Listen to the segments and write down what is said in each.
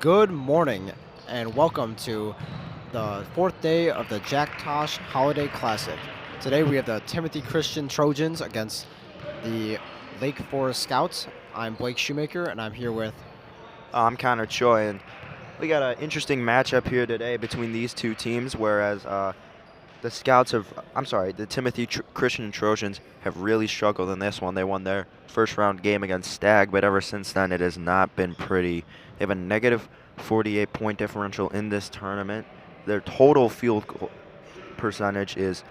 Good morning and welcome to the fourth day of the Tosh Holiday Classic. Today we have the Timothy Christian Trojans against the Lake Forest Scouts. I'm Blake Shoemaker and I'm here with... I'm Connor Choi, and we got an interesting matchup here today between these two teams, whereas the Timothy Christian Trojans have really struggled in this one. They won their first round game against Stag, but ever since then it has not been pretty. They have a negative 48 point differential in this tournament. Their total field goal percentage is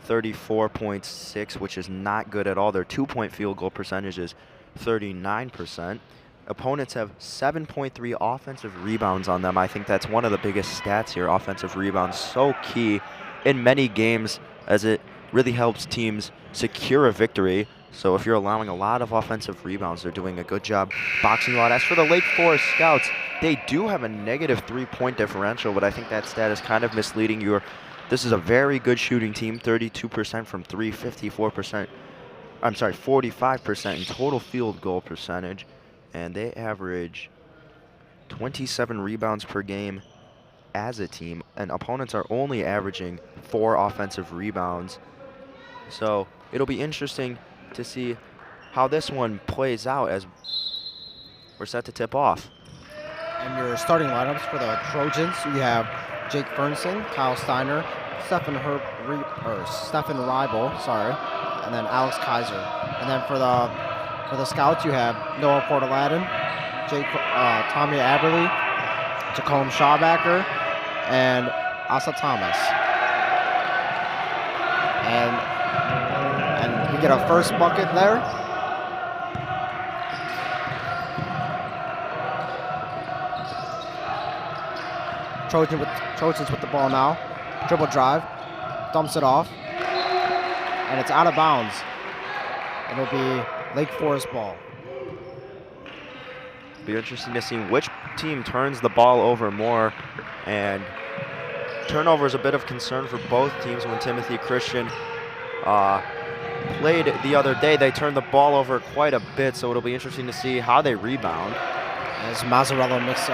34.6, which is not good at all. Their 2-point field goal percentage is 39%. Opponents have 7.3 offensive rebounds on them. I think that's one of the biggest stats here. Offensive rebounds, so key in many games as it really helps teams secure a victory. So if you're allowing a lot of offensive rebounds, they're doing a good job boxing you out. As for the Lake Forest Scouts, they do have a negative 3-point differential, but I think that stat is kind of misleading. This is a very good shooting team, 32% from 3, 45% in total field goal percentage, and they average 27 rebounds per game as a team, and opponents are only averaging 4 offensive rebounds. So it'll be interesting to see how this one plays out as we're set to tip off. And your starting lineups for the Trojans, we have Jake Fernson, Kyle Steiner, Stephen Ribel, and then Alex Kaiser. And then for the Scouts, you have Noah Portaladin, Tommy Aberly, Jacome Schaubacker, and Asa Thomas. And we get a first bucket there. Trojans with the ball now. Dribble drive, dumps it off, and it's out of bounds. It'll be Lake Forest ball. Be interesting to see which team turns the ball over more, and turnover is a bit of concern for both teams. When Timothy Christian played the other day, they turned the ball over quite a bit, so it'll be interesting to see how they rebound. As Mazzarello misses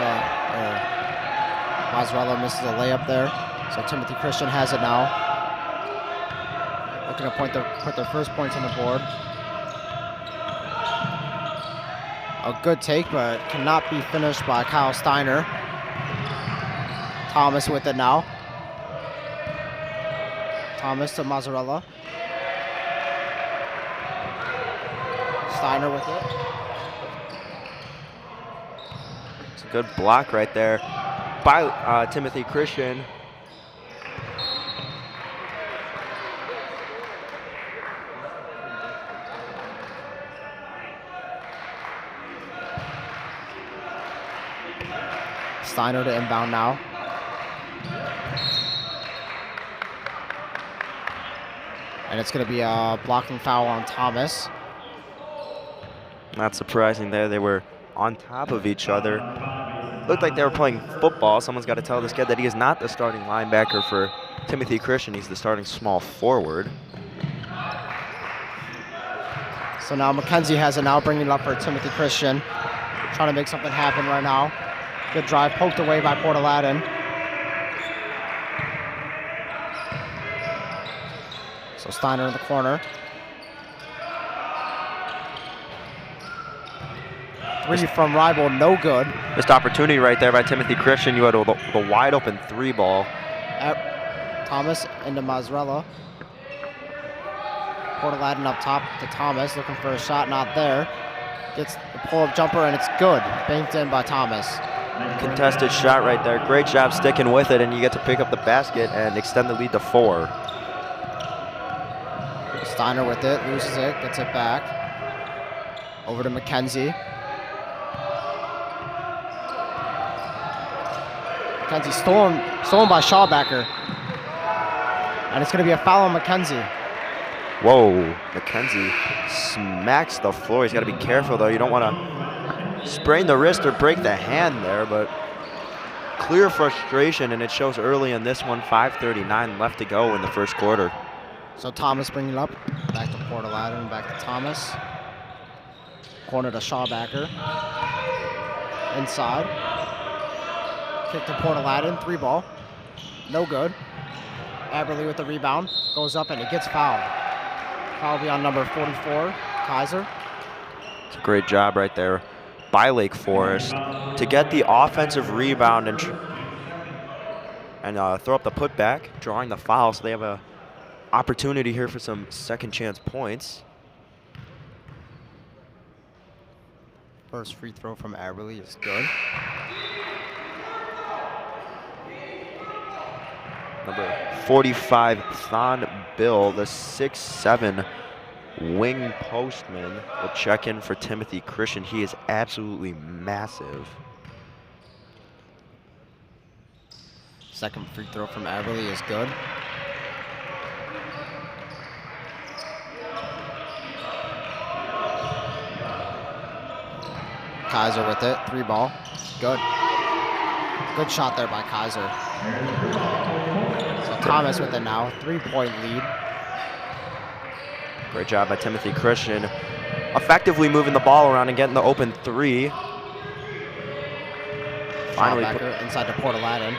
a layup there, so Timothy Christian has it now. Looking to put their first points on the board. A good take, but cannot be finished by Kyle Steiner. Thomas with it now. Thomas to Mazzarella. Steiner with it. It's a good block right there by Timothy Christian. Steiner to inbound now. And it's going to be a blocking foul on Thomas. Not surprising there. They were on top of each other. Looked like they were playing football. Someone's got to tell this kid that he is not the starting linebacker for Timothy Christian. He's the starting small forward. So now McKenzie has it now, bringing it up for Timothy Christian. Trying to make something happen right now. Good drive, poked away by Portaladin. So Steiner in the corner. Three from Ribel, no good. Missed opportunity right there by Timothy Christian. You had the wide open 3 ball. Thomas into Mazzarella. Portaladin up top to Thomas, looking for a shot, not there. Gets the pull-up jumper, and it's good. Banked in by Thomas. Contested shot right there. Great job sticking with it, and you get to pick up the basket and extend the lead to 4. Steiner with it, loses it, gets it back. Over to McKenzie. McKenzie stolen by Schaubacker. And it's going to be a foul on McKenzie. Whoa, McKenzie smacks the floor. He's got to be careful, though. You don't want to sprain the wrist or break the hand there, but clear frustration, and it shows early in this one. 5:39 left to go in the first quarter. So Thomas bringing it up. Back to Portaladin, back to Thomas. Corner to Schaubacker. Inside. Kick to Port Aladdin, 3-ball. No good. Aberley with the rebound. Goes up and it gets fouled. Foul will be on number 44, Kaiser. It's a great job right there by Lake Forest to get the offensive rebound and throw up the putback, drawing the foul, so they have a opportunity here for some second chance points. First free throw from Aberley is good. Number 45, Thon Bill, the 6'7" wing postman, will check in for Timothy Christian. He is absolutely massive. Second free throw from Aberley is good. Kaiser with it, 3-ball. Good. Good shot there by Kaiser. So Thomas with it now, 3-point lead. Great job by Timothy Christian. Effectively moving the ball around and getting the open three. Finally inside to Port Aladdin.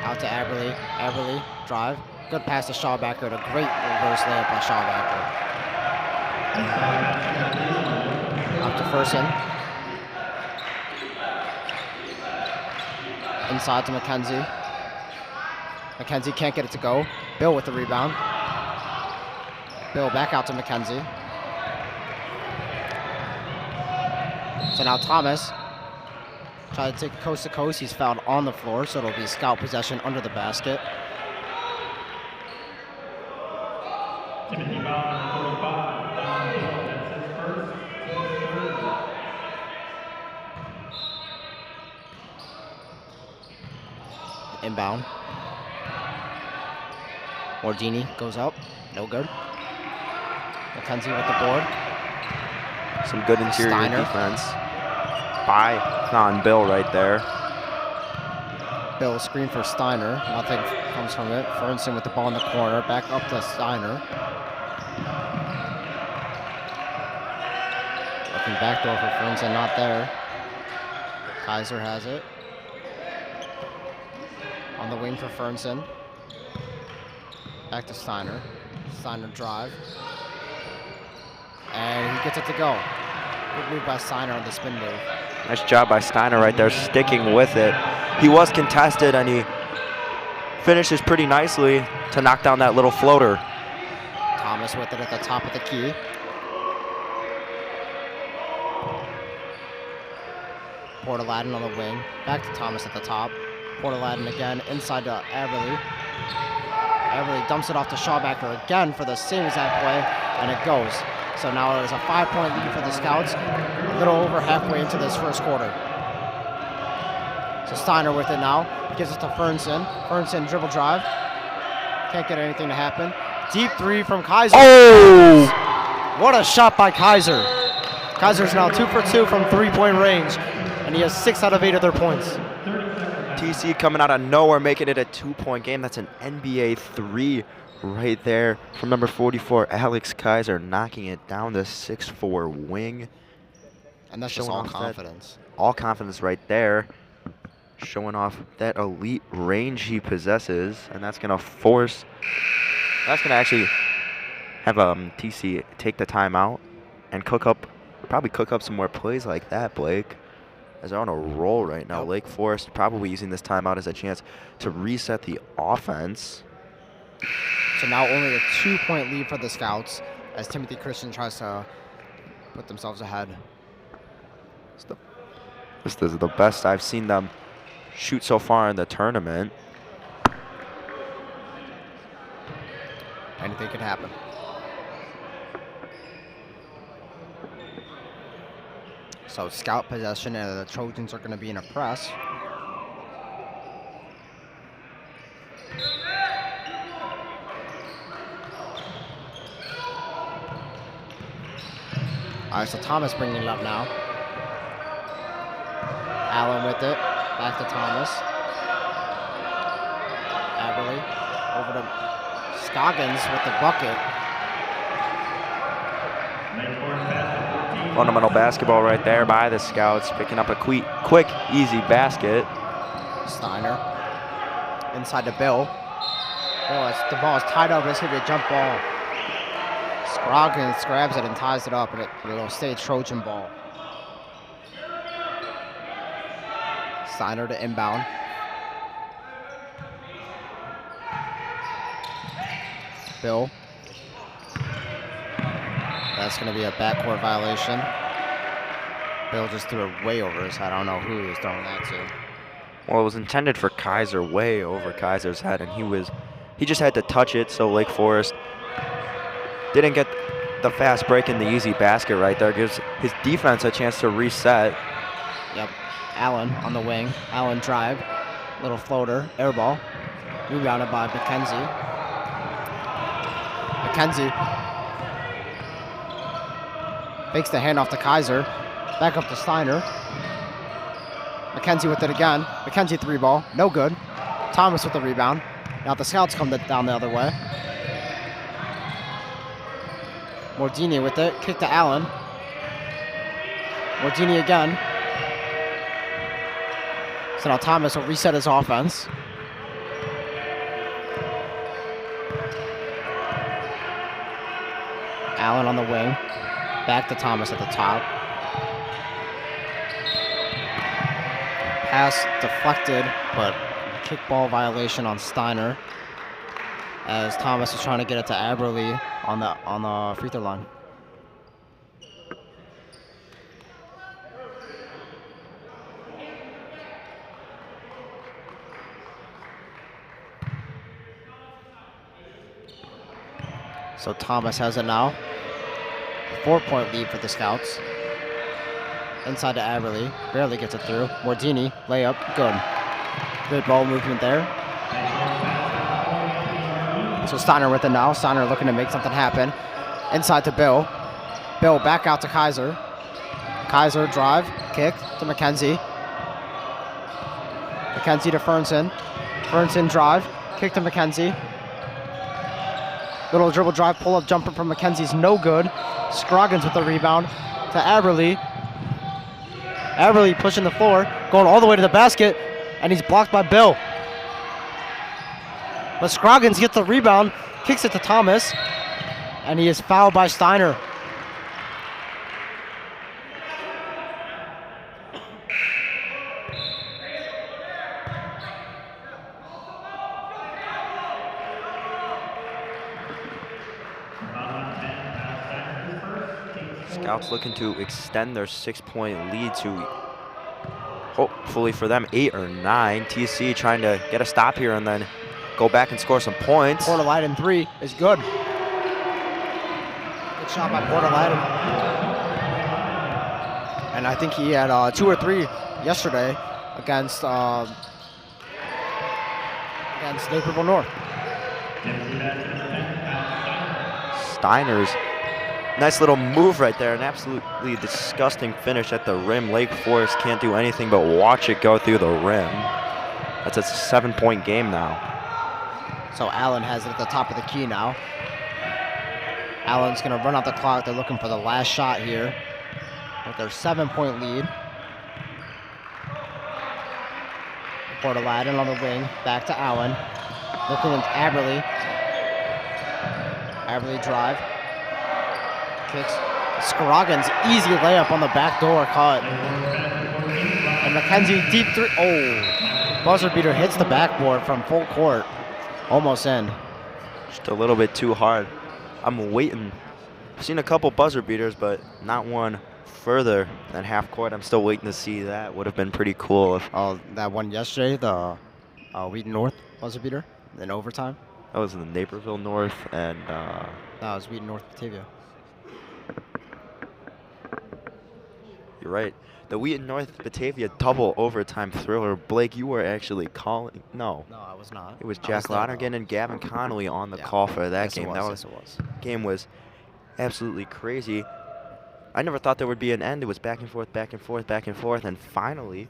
Out to Aberley. Aberley, drive. Good pass to Shawbacker. A great reverse layup by Shawbacker. Up to Fersen. Inside to McKenzie. McKenzie can't get it to go. Bill with the rebound. Bill back out to McKenzie. So now Thomas try to take coast to coast. He's fouled on the floor, so it'll be scout possession under the basket. Inbound. Mordini goes up. No good. McKenzie with the board. Some good interior Steiner. defense by Thon Bill right there. Bill screen for Steiner. Nothing comes from it. Ferguson with the ball in the corner. Back up to Steiner. Looking backdoor for Ferguson. Not there. Kaiser has it. On the wing for Ferguson. Back to Steiner. Steiner drive. And he gets it to go. Good move by Steiner on the spin move. Nice job by Steiner right there, sticking with it. He was contested and he finishes pretty nicely to knock down that little floater. Thomas with it at the top of the key. Port Aladdin on the wing. Back to Thomas at the top. Port Aladdin again inside to Aberley. Aberley dumps it off to Shawbacker again for the same exact play, and it goes. So now it is a 5-point lead for the Scouts, a little over halfway into this first quarter. So Steiner with it now, gives it to Ferguson. Ferguson dribble drive, can't get anything to happen. Deep three from Kaiser. Oh! What a shot by Kaiser. Kaiser's now 2 for 2 from 3-point range, and he has 6 out of 8 of their points. TC coming out of nowhere, making it a 2-point game. That's an NBA 3 right there from number 44, Alex Kaiser, knocking it down the 6'4" wing. And that's just all confidence. All confidence right there. Showing off that elite range he possesses. And that's going to actually have TC take the timeout and probably cook up some more plays like that, Blake. As they're on a roll right now. Yep. Lake Forest probably using this timeout as a chance to reset the offense. So now only a 2-point lead for the Scouts as Timothy Christian tries to put themselves ahead. This is the best I've seen them shoot so far in the tournament. Anything could happen. So Scout possession, and the Trojans are going to be in a press. All right, so Thomas bringing it up now. Allen with it, back to Thomas. Aberley over to Scoggins with the bucket. Fundamental basketball right there by the Scouts, picking up a quick, easy basket. Steiner. Inside to Bill. The ball is tied up. It's going to be a jump ball. Scroggins grabs it and ties it up, and it'll stay Trojan ball. Steiner to inbound. Bill. That's going to be a backcourt violation. Bill just threw it way over his head. I don't know who he was throwing that to. Well, it was intended for Kaiser, way over Kaiser's head, and he just had to touch it, so Lake Forest didn't get the fast break in the easy basket right there. Gives his defense a chance to reset. Yep. Allen on the wing. Allen drive. Little floater. Air ball. Rebounded by McKenzie. McKenzie fakes the handoff to Kaiser. Back up to Steiner. McKenzie with it again. McKenzie 3-ball. No good. Thomas with the rebound. Now the Scouts come down the other way. Mordini with it. Kick to Allen. Mordini again. So now Thomas will reset his offense. Allen on the wing. Back to Thomas at the top. Pass deflected, but kickball violation on Steiner as Thomas is trying to get it to Aberle on the free throw line. So Thomas has it now. 4-point lead for the Scouts. Inside to Aberle, barely gets it through. Mordini, layup, good. Good ball movement there. So Steiner with it now. Steiner looking to make something happen. Inside to Bill. Bill back out to Kaiser. Kaiser drive, kick to McKenzie. McKenzie to Fernson. Fernson drive, kick to McKenzie. Little dribble drive, pull up jumper from McKenzie's no good. Scroggins with the rebound to Aberle. Aberle pushing the floor, going all the way to the basket, and he's blocked by Bill. But Scroggins gets the rebound, kicks it to Thomas, and he is fouled by Steiner. Scouts looking to extend their 6-point lead to, hopefully for them, 8 or 9. TC trying to get a stop here and then go back and score some points. Porter-Lydon 3 is good. Good shot by Porter-Lydon. And I think he had 2 or 3 yesterday against Naperville North. Steiner's nice little move right there. An absolutely disgusting finish at the rim. Lake Forest can't do anything but watch it go through the rim. That's a 7-point game now. So Allen has it at the top of the key now. Allen's going to run out the clock. They're looking for the last shot here with their 7-point lead. Porter-Lydon on the wing. Back to Allen. Looking at Aberle. Aberle drive. Kicks. Scroggins, easy layup on the back door, caught. And McKenzie deep 3. Oh, buzzer beater hits the backboard from full court. Almost in. Just a little bit too hard. I'm waiting. I've seen a couple buzzer beaters, but not one further than half court. I'm still waiting to see that. Would have been pretty cool if. Oh, that one yesterday, the Wheaton North buzzer beater in overtime. That was in the Naperville North and. That was Wheaton North Batavia. You're right. The Wheaton North Batavia double overtime thriller. Blake, you were actually calling. No. No, I was not. It was Jack Lonergan and Gavin Connolly on the call for that game. Yes, it was. Game was absolutely crazy. I never thought there would be an end. It was back and forth, back and forth, back and forth, and finally,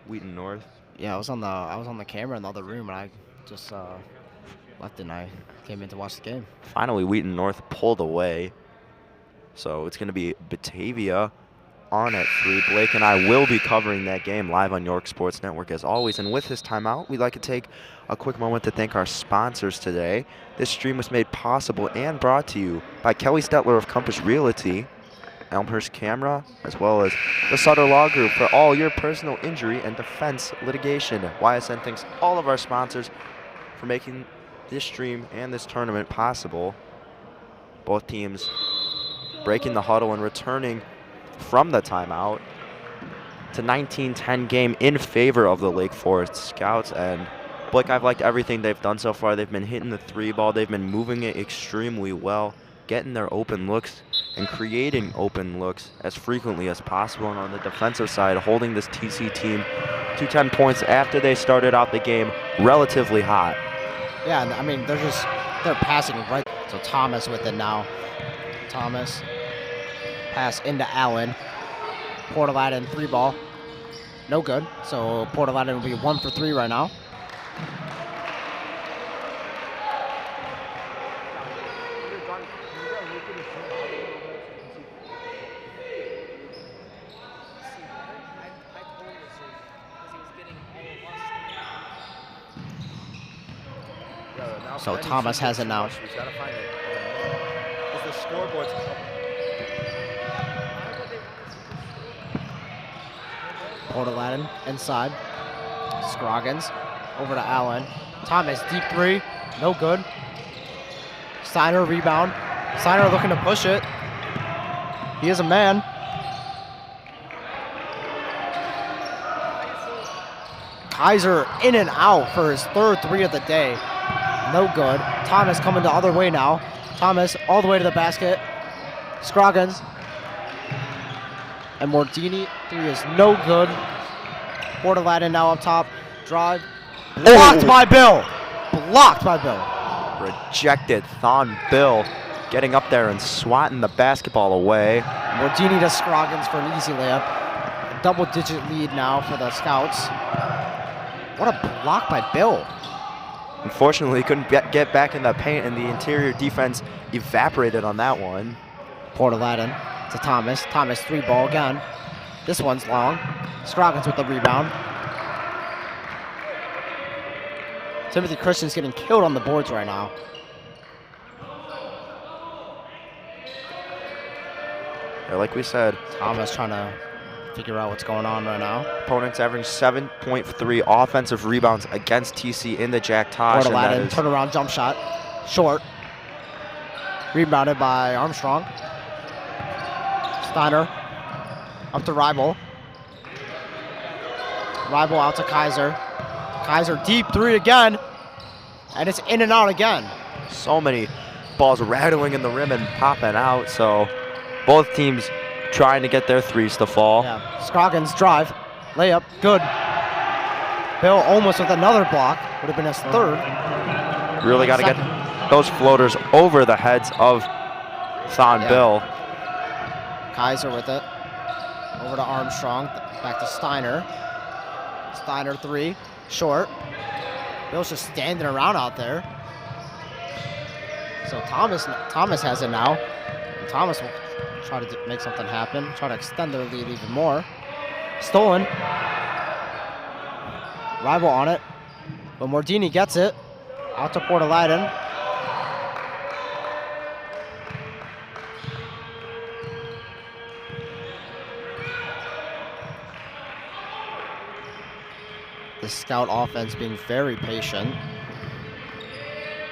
Wheaton North. Yeah, I was on the camera in the other room, and I just left and I came in to watch the game. Finally, Wheaton North pulled away. So it's going to be Batavia on at 3. Blake and I will be covering that game live on York Sports Network as always. And with this timeout, we'd like to take a quick moment to thank our sponsors today. This stream was made possible and brought to you by Kelly Stetler of Compass Realty, Elmhurst Camera, as well as the Sutter Law Group for all your personal injury and defense litigation. YSN thanks all of our sponsors for making this stream and this tournament possible. Both teams breaking the huddle and returning from the timeout. It's a 19-10 game in favor of the Lake Forest Scouts. And Blake, I've liked everything they've done so far. They've been hitting the 3 ball. They've been moving it extremely well, getting their open looks and creating open looks as frequently as possible. And on the defensive side, holding this TC team to 10 points after they started out the game relatively hot. Yeah, I mean, they're passing right. So Thomas with it now. Thomas. Pass into Allen. Portalatin 3 ball. No good. So Portalatin will be 1 for 3 right now. So Thomas has it now. He's got to find it. Because the scoreboard's covered. Portalatin inside. Scroggins over to Allen. Thomas, deep 3. No good. Steiner rebound. Steiner looking to push it. He is a man. Kaiser in and out for his 3rd 3 of the day. No good. Thomas coming the other way now. Thomas all the way to the basket. Scroggins. And Mordini 3 is no good. Portalatin now up top. Drive. Blocked by Bill. Blocked by Bill. Rejected. Thon Bill getting up there and swatting the basketball away. Mordini to Scroggins for an easy layup. A double-digit lead now for the Scouts. What a block by Bill. Unfortunately, he couldn't get back in the paint, and the interior defense evaporated on that one. Portalatin to Thomas. Thomas 3 ball again. This one's long. Scroggins with the rebound. Timothy Christian's getting killed on the boards right now. Yeah, like we said, Thomas trying to figure out what's going on right now. opponents averaging 7.3 offensive rebounds against TC in the Jack Tosh. Portalatin, turnaround jump shot. Short. Rebounded by Armstrong. Steiner. Up to Rival. Rival out to Kaiser. Kaiser deep 3 again. And it's in and out again. So many balls rattling in the rim and popping out. So both teams trying to get their 3s to fall. Yeah. Scroggins drive. Layup. Good. Bill almost with another block. Would have been his 3rd. Really got to get those floaters over the heads of Thon Bill. Kaiser with it. Over to Armstrong. Back to Steiner. Steiner 3. Short. Bill's just standing around out there. So Thomas has it now. And Thomas will try to make something happen. Try to extend their lead even more. Stolen. Rival on it. But Mordini gets it. Out to Portalatin. The Scout offense being very patient.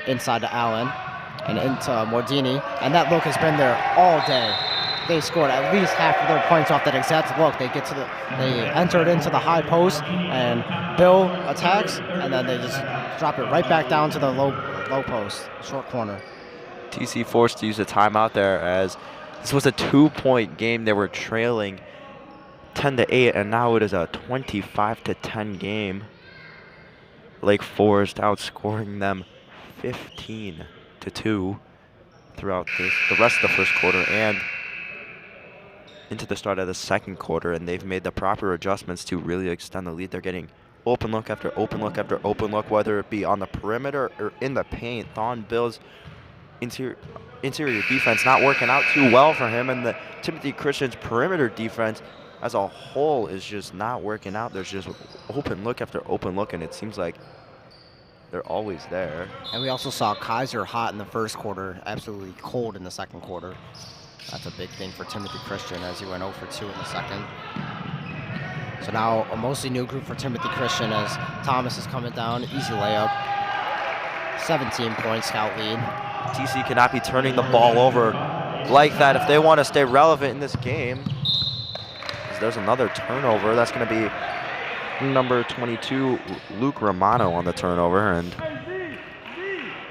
Inside to Allen and into Mordini. And that look has been there all day. They scored at least half of their points off that exact look. They entered into the high post and Bill attacks, and then they just drop it right back down to the low post, short corner. TC forced to use a timeout there as this was a 2-point game. They were trailing 10-8, and now it is a 25-10 game. Lake Forest outscoring them 15-2 throughout the rest of the first quarter and into the start of the second quarter, and they've made the proper adjustments to really extend the lead. They're getting open look after open look after open look, whether it be on the perimeter or in the paint. Thon Bill's interior defense not working out too well for him, and the Timothy Christian's perimeter defense as a whole is just not working out. There's just open look after open look, and it seems like they're always there. And we also saw Kaiser hot in the first quarter, absolutely cold in the second quarter. That's a big thing for Timothy Christian as he went 0 for 2 in the second. So now a mostly new group for Timothy Christian as Thomas is coming down. Easy layup. 17-point scout lead. TC cannot be turning the ball over like that if they want to stay relevant in this game. There's another turnover. That's going to be number 22, Luke Romano, on the turnover. And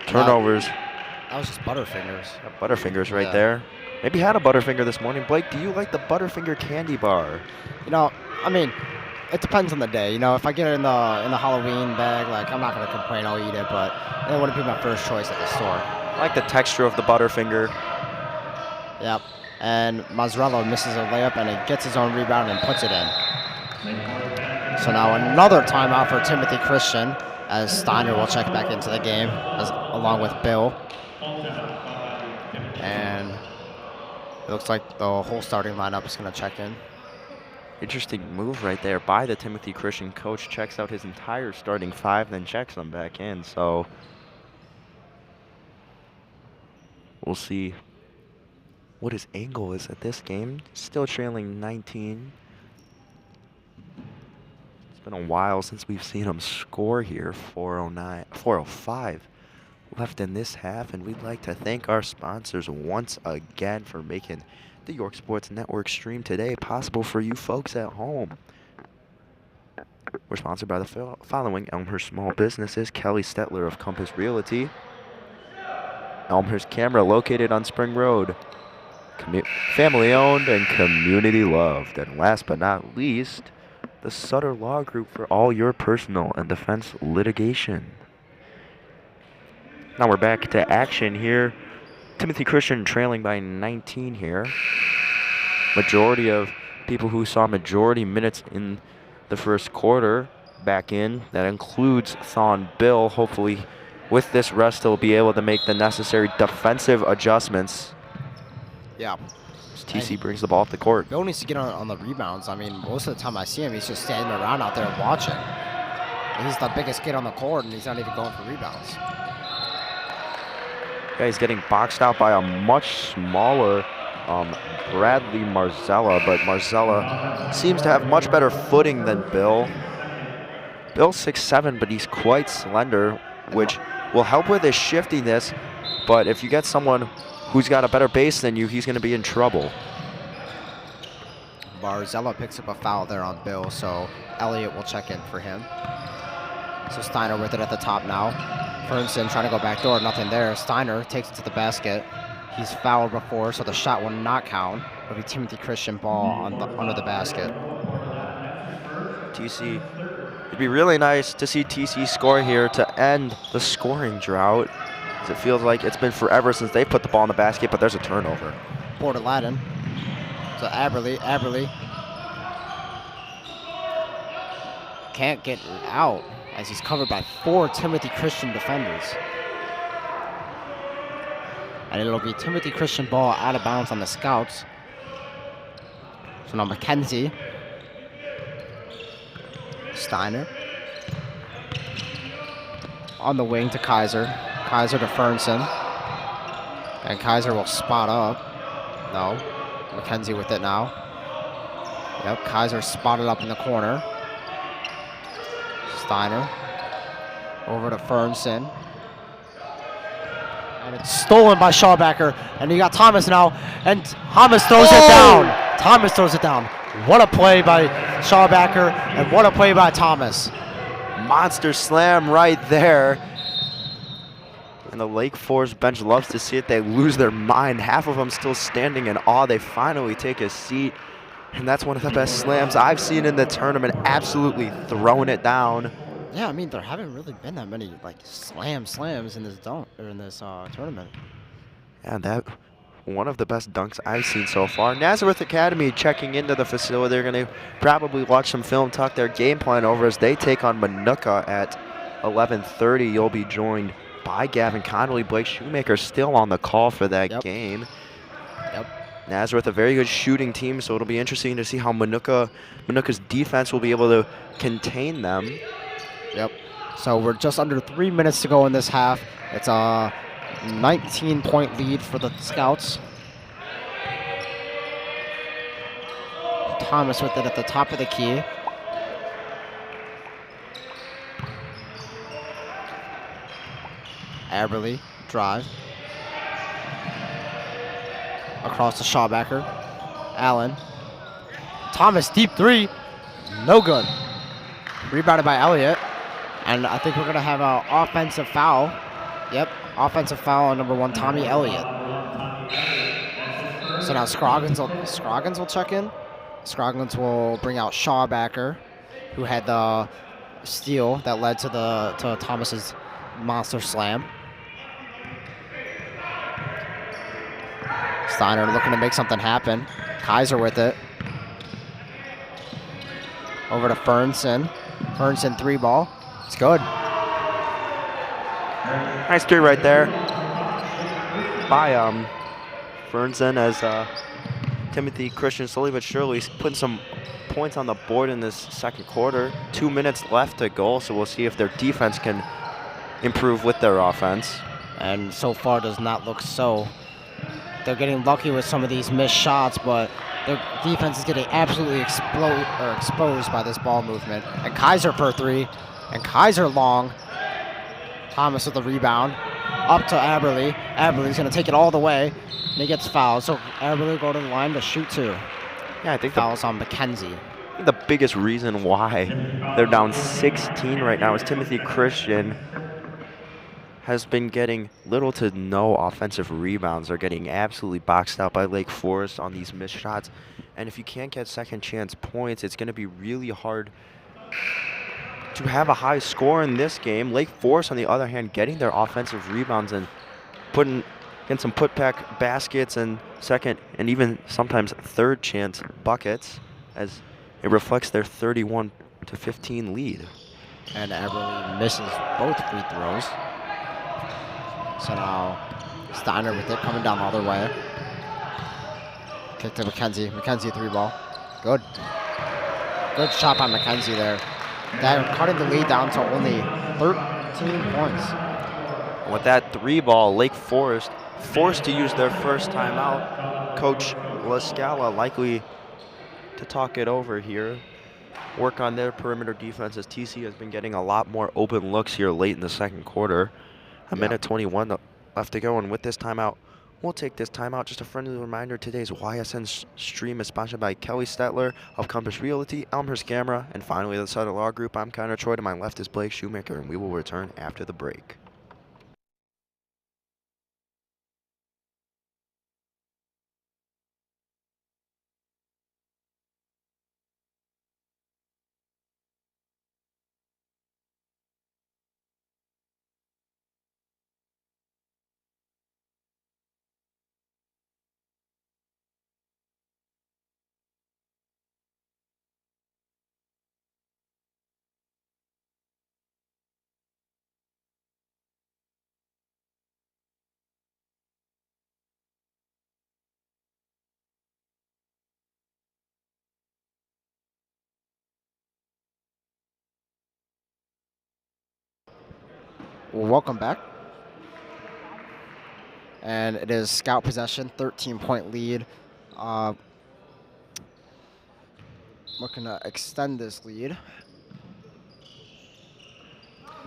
turnovers. That was just Butterfingers. Butterfingers right there. Maybe had a Butterfinger this morning. Blake, do you like the Butterfinger candy bar? You know, I mean, it depends on the day. You know, if I get it in the Halloween bag, like, I'm not going to complain. I'll eat it, but it wouldn't be my first choice at the store. I like the texture of the Butterfinger. Yep. And Mazzarella misses a layup, and he gets his own rebound and puts it in. So now another timeout for Timothy Christian as Steiner will check back into the game along with Bill. And it looks like the whole starting lineup is going to check in. Interesting move right there by the Timothy Christian coach. Checks out his entire starting five, then checks them back in. So we'll see what his angle is at this game. Still trailing 19. It's been a while since we've seen him score here. 4:05 left in this half, and we'd like to thank our sponsors once again for making the York Sports Network stream today possible for you folks at home. We're sponsored by the following Elmhurst small businesses: Kelly Stetler of Compass Realty, Elmhurst Camera located on Spring Road, family owned and community loved, and last but not least, the Sutter Law Group for all your personal and defense litigation. Now we're back to action here. Timothy Christian trailing by 19 here. Majority of people who saw majority minutes in the first quarter back in. That includes Thon Bill. Hopefully with this rest he'll be able to make the necessary defensive adjustments. Yeah. As TC brings the ball up the court. Bill needs to get on the rebounds. I mean, most of the time I see him, he's just standing around out there watching. He's the biggest kid on the court, and he's not even going for rebounds. Yeah, he's getting boxed out by a much smaller Bradley Marzella, but Marzella seems to have much better footing than Bill. Bill's 6'7", but he's quite slender, which will help with his shiftiness, but if you get someone who's got a better base than you, he's going to be in trouble. Marzella picks up a foul there on Bill, so Elliott will check in for him. So Steiner with it at the top now. Fernson trying to go back door, nothing there. Steiner takes it to the basket. He's fouled before, so the shot will not count. It'll be Timothy Christian ball under the basket. TC, it'd be really nice to see TC score here to end the scoring drought. It feels like it's been forever since they put the ball in the basket, but there's a turnover. Porter Ladden. So Aberley can't get out as he's covered by 4 Timothy Christian defenders. And it'll be Timothy Christian ball out of bounds on the Scouts. So now McKenzie. Steiner. On the wing to Kaiser. Kaiser to Fernson. And Kaiser will spot up. No. McKenzie with it now. Yep, Kaiser spotted up in the corner. Steiner. Over to Fernson. And it's stolen by Schaubacker. And you got Thomas now. And Thomas throws it down. Thomas throws it down. What a play by Schaubacker. And what a play by Thomas. Monster slam right there. And the Lake Forest bench loves to see it. They lose their mind. Half of them still standing in awe. They finally take a seat. And that's one of the best slams I've seen in the tournament. Absolutely throwing it down. Yeah, I mean, there haven't really been that many like slams in this tournament. Yeah, that one of the best dunks I've seen so far. Nazareth Academy checking into the facility. They're going to probably watch some film, talk their game plan over as they take on Minooka at 11:30. You'll be joined by Gavin Connolly. Blake Shoemaker still on the call for that game. Yep. Nazareth, a very good shooting team, so it'll be interesting to see how Manuka's defense will be able to contain them. Yep. So we're just under 3 minutes to go in this half. It's a 19-point lead for the Scouts. Thomas with it at the top of the key. Aberly, drive. Across to Schaubacker. Allen. Thomas, deep three. No good. Rebounded by Elliott. And I think we're going to have an offensive foul. Yep, offensive foul on number 1, Tommy Elliott. So now Scroggins will check in. Scroggins will bring out Schaubacker, who had the steal that led to Thomas's monster slam. Steiner looking to make something happen. Kaiser with it. Over to Fernson. Fernson 3-ball. It's good. Nice three right there by Fernson as Timothy Christian slowly but surely is putting some points on the board in this second quarter. 2 minutes left to go, so we'll see if their defense can improve with their offense. And so far does not look so. They're getting lucky with some of these missed shots, but their defense is getting absolutely exposed by this ball movement. And Kaiser for 3, and Kaiser long. Thomas with the rebound, up to Aberly. Aberly's going to take it all the way, and he gets fouled. So Aberly go to the line to shoot 2. Yeah, I think fouls on McKenzie. The biggest reason why they're down 16 right now is Timothy Christian has been getting little to no offensive rebounds. They're getting absolutely boxed out by Lake Forest on these missed shots. And if you can't get second chance points, it's going to be really hard to have a high score in this game. Lake Forest, on the other hand, getting their offensive rebounds and getting some put-back baskets and second and even sometimes third chance buckets as it reflects their 31-15 lead. And Aberly misses both free throws. So now Steiner with it coming down the other way. Kick to McKenzie. McKenzie 3-ball. Good. Good shot by McKenzie there. They're cutting the lead down to only 13 points. With that 3-ball, Lake Forest forced to use their first timeout. Coach LaScala likely to talk it over here. Work on their perimeter defense as TC has been getting a lot more open looks here late in the second quarter. A minute 21 left to go, and with this timeout, we'll take this timeout. Just a friendly reminder, today's YSN stream is sponsored by Kelly Stetler of Compass Realty, Elmhurst Camera, and finally the Sutter Law Group. I'm Connor Troy, to my left is Blake Shoemaker, and we will return after the break. Welcome back. And it is Scout possession, 13-point lead. Looking to extend this lead.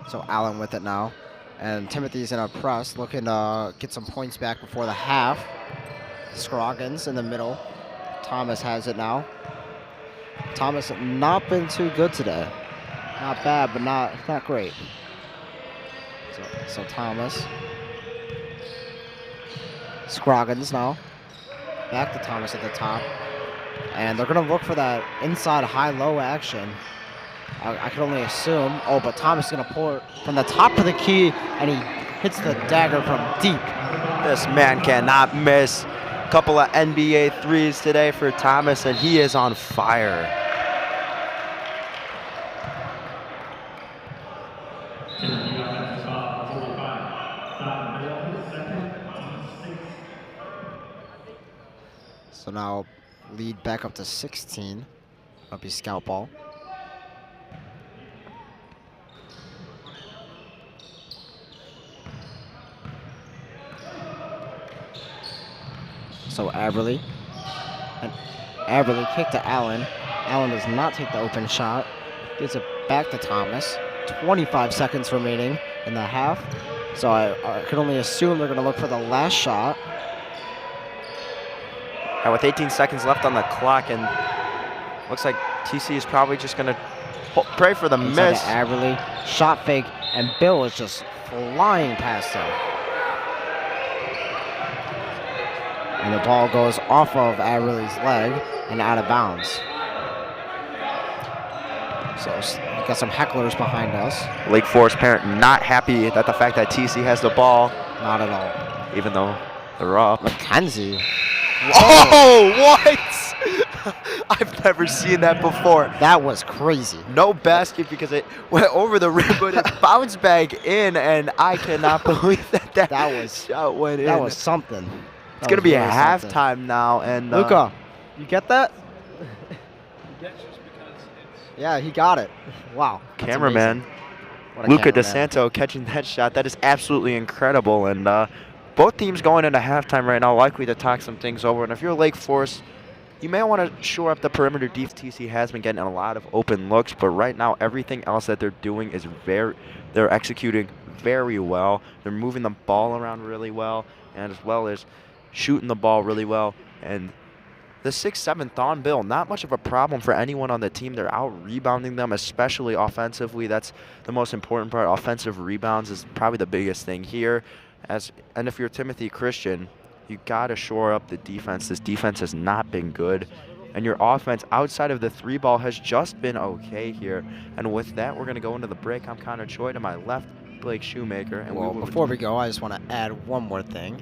So Allen with it now. And Timothy's in a press, looking to get some points back before the half. Scroggins in the middle. Thomas has it now. Thomas not been too good today. Not bad, but not great. So Thomas. Scroggins now. Back to Thomas at the top. And they're going to look for that inside high-low action. I can only assume. Oh, but Thomas is going to pull it from the top of the key, and he hits the dagger from deep. This man cannot miss. A couple of NBA threes today for Thomas, and he is on fire. So now lead back up to 16. That'll be scout ball. So Aberley. And Aberley kick to Allen. Allen does not take the open shot. Gives it back to Thomas. 25 seconds remaining in the half. So I can only assume they're going to look for the last shot. And with 18 seconds left on the clock, and looks like TC is probably just going to pray for the Inside miss. to Aberley. Shot fake, and Bill is just flying past him. And the ball goes off of Aberley's leg and out of bounds. So we got some hecklers behind us. Lake Forest parent not happy that the fact that TC has the ball. Not at all. Even though they're up. McKenzie. Oh, what? I've never seen that before. That was crazy. No basket because it went over the rim, but it bounced back in, and I cannot believe that shot went in. That was something. It's going to be a halftime now. And Luca, you get that? Yeah, he got it. Wow. Cameraman Luca DeSanto catching that shot. That is absolutely incredible. And both teams going into halftime right now likely to talk some things over. And if you're Lake Forest, you may want to shore up the perimeter. TC has been getting a lot of open looks, but right now everything else that they're doing is they're executing very well. They're moving the ball around really well, and as well as shooting the ball really well. And the 6'7" Thornbill, not much of a problem for anyone on the team. They're out rebounding them, especially offensively. That's the most important part. Offensive rebounds is probably the biggest thing here. And if you're Timothy Christian, you got to shore up the defense. This defense has not been good. And your offense outside of the three ball has just been okay here. And with that, we're going to go into the break. I'm Connor Choi. To my left, Blake Shoemaker. And before we go, I just want to add one more thing.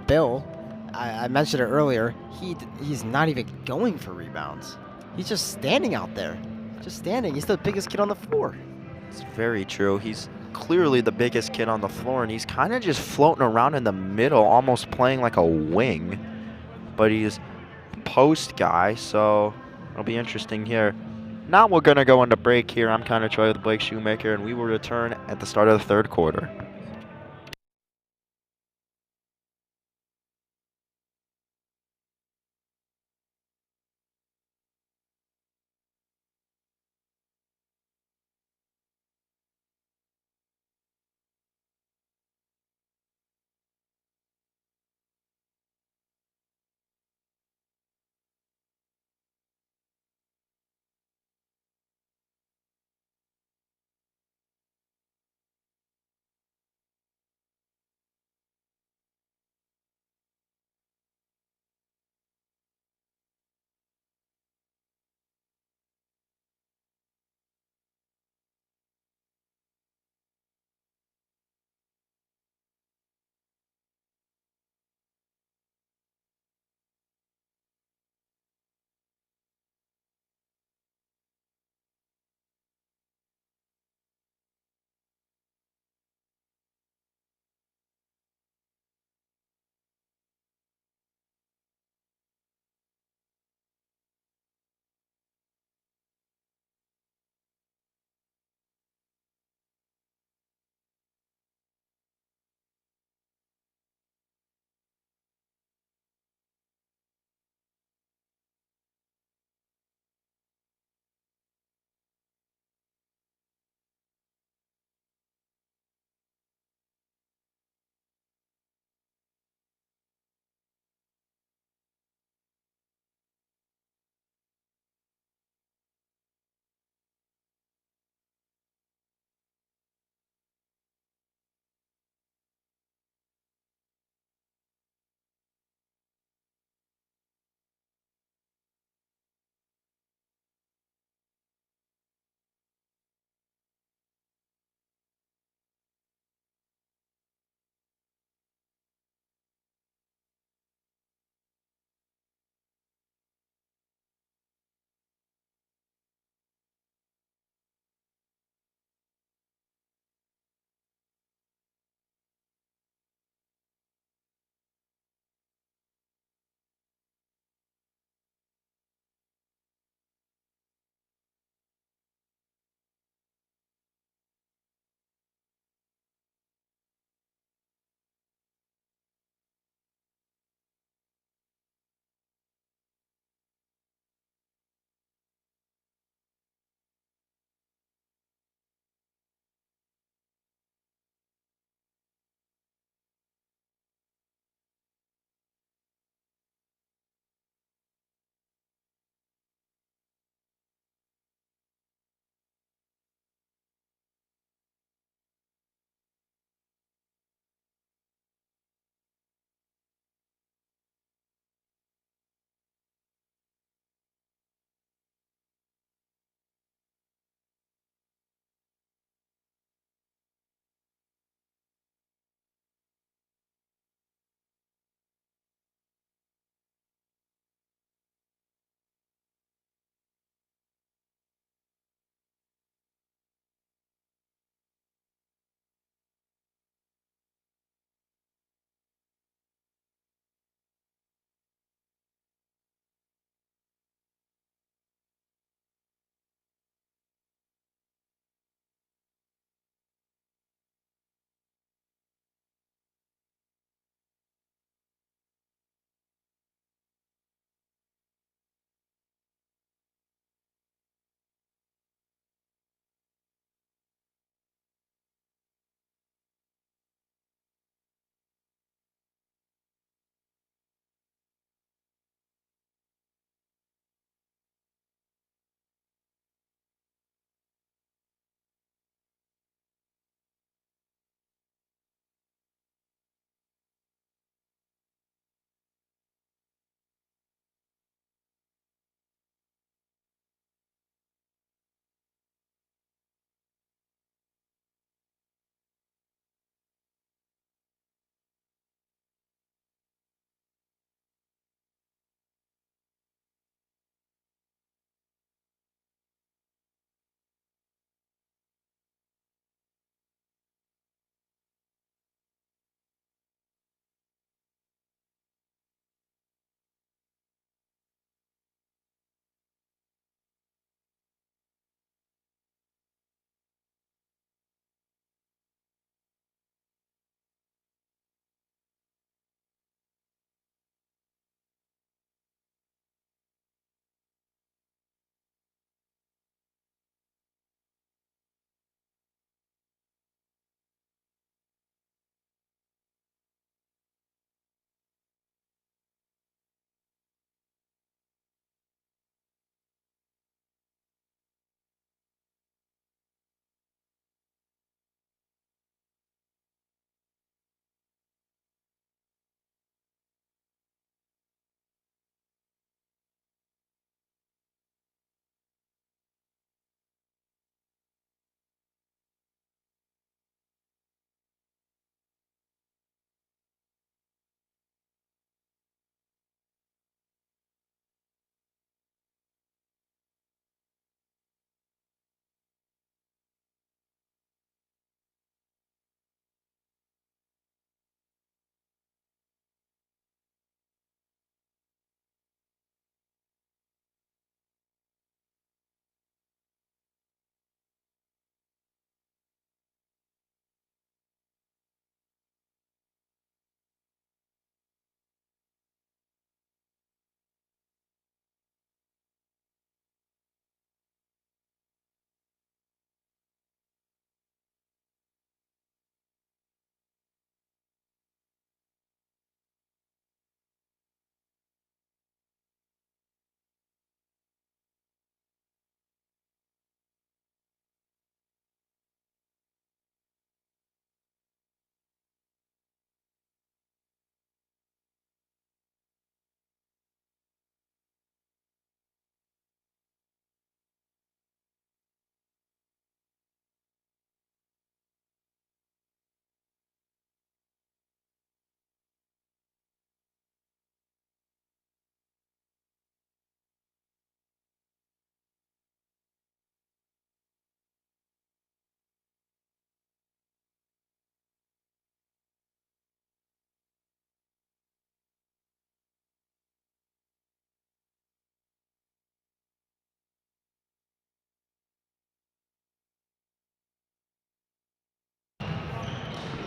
Bill, I mentioned it earlier, he's not even going for rebounds. He's just standing out there. Just standing. He's the biggest kid on the floor. It's very true. He's clearly the biggest kid on the floor, and he's kind of just floating around in the middle, almost playing like a wing. But he's a post guy, so it'll be interesting here. Now we're going to go into break here. I'm Connor Choi with Blake Shoemaker, and we will return at the start of the third quarter.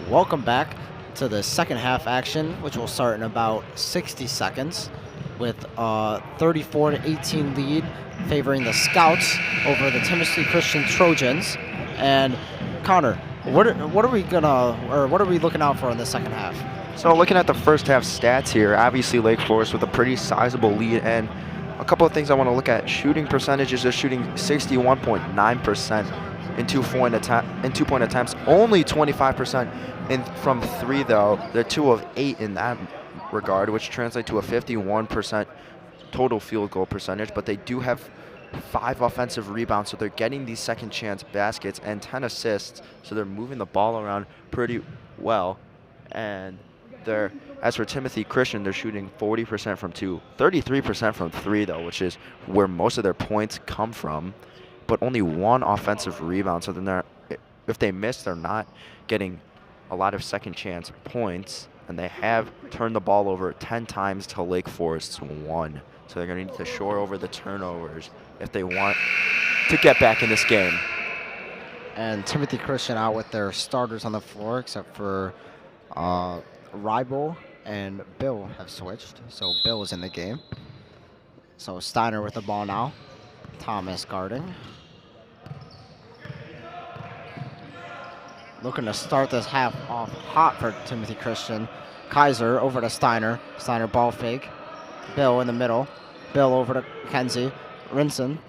Welcome back to the second half action, which will start in about 60 seconds with a 34-18 lead favoring the Scouts over the Timothy Christian Trojans. And Connor, what are we looking out for in the second half? So looking at the first half stats here, obviously Lake Forest with a pretty sizable lead, and a couple of things I want to look at. Shooting percentages, they're shooting 61.9% in two-point attempts, only 25% from three though. They're 2 of 8 in that regard, which translates to a 51% total field goal percentage, but they do have 5 offensive rebounds, so they're getting these second chance baskets, and 10 assists, so they're moving the ball around pretty well. And as for Timothy Christian, they're shooting 40% from 2, 33% from 3 though, which is where most of their points come from, but only 1 offensive rebound. So then if they miss, they're not getting a lot of second chance points, and they have turned the ball over 10 times to Lake Forest's 1. So they're going to need to shore over the turnovers if they want to get back in this game. And Timothy Christian out with their starters on the floor, except for Rybo and Bill have switched. So Bill is in the game. So Steiner with the ball now. Thomas guarding. Looking to start this half off hot for Timothy Christian. Kaiser over to Steiner. Steiner ball fake. Bill in the middle. Bill over to Kenzie. Rinson.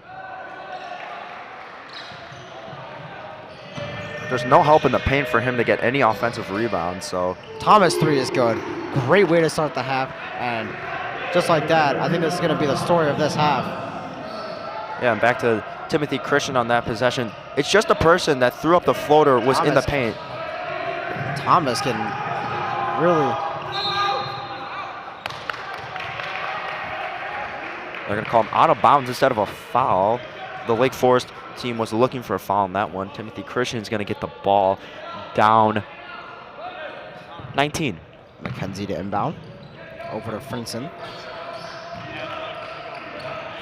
There's no help in the paint for him to get any offensive rebounds, so. Thomas 3 is good. Great way to start the half, and just like that, I think this is going to be the story of this half. Yeah, and back to Timothy Christian on that possession. It's just a person that threw up the floater was in the paint. Thomas can really. They're going to call him out of bounds instead of a foul. The Lake Forest team was looking for a foul on that one. Timothy Christian is going to get the ball down 19. McKenzie to inbound. Over to Frinson.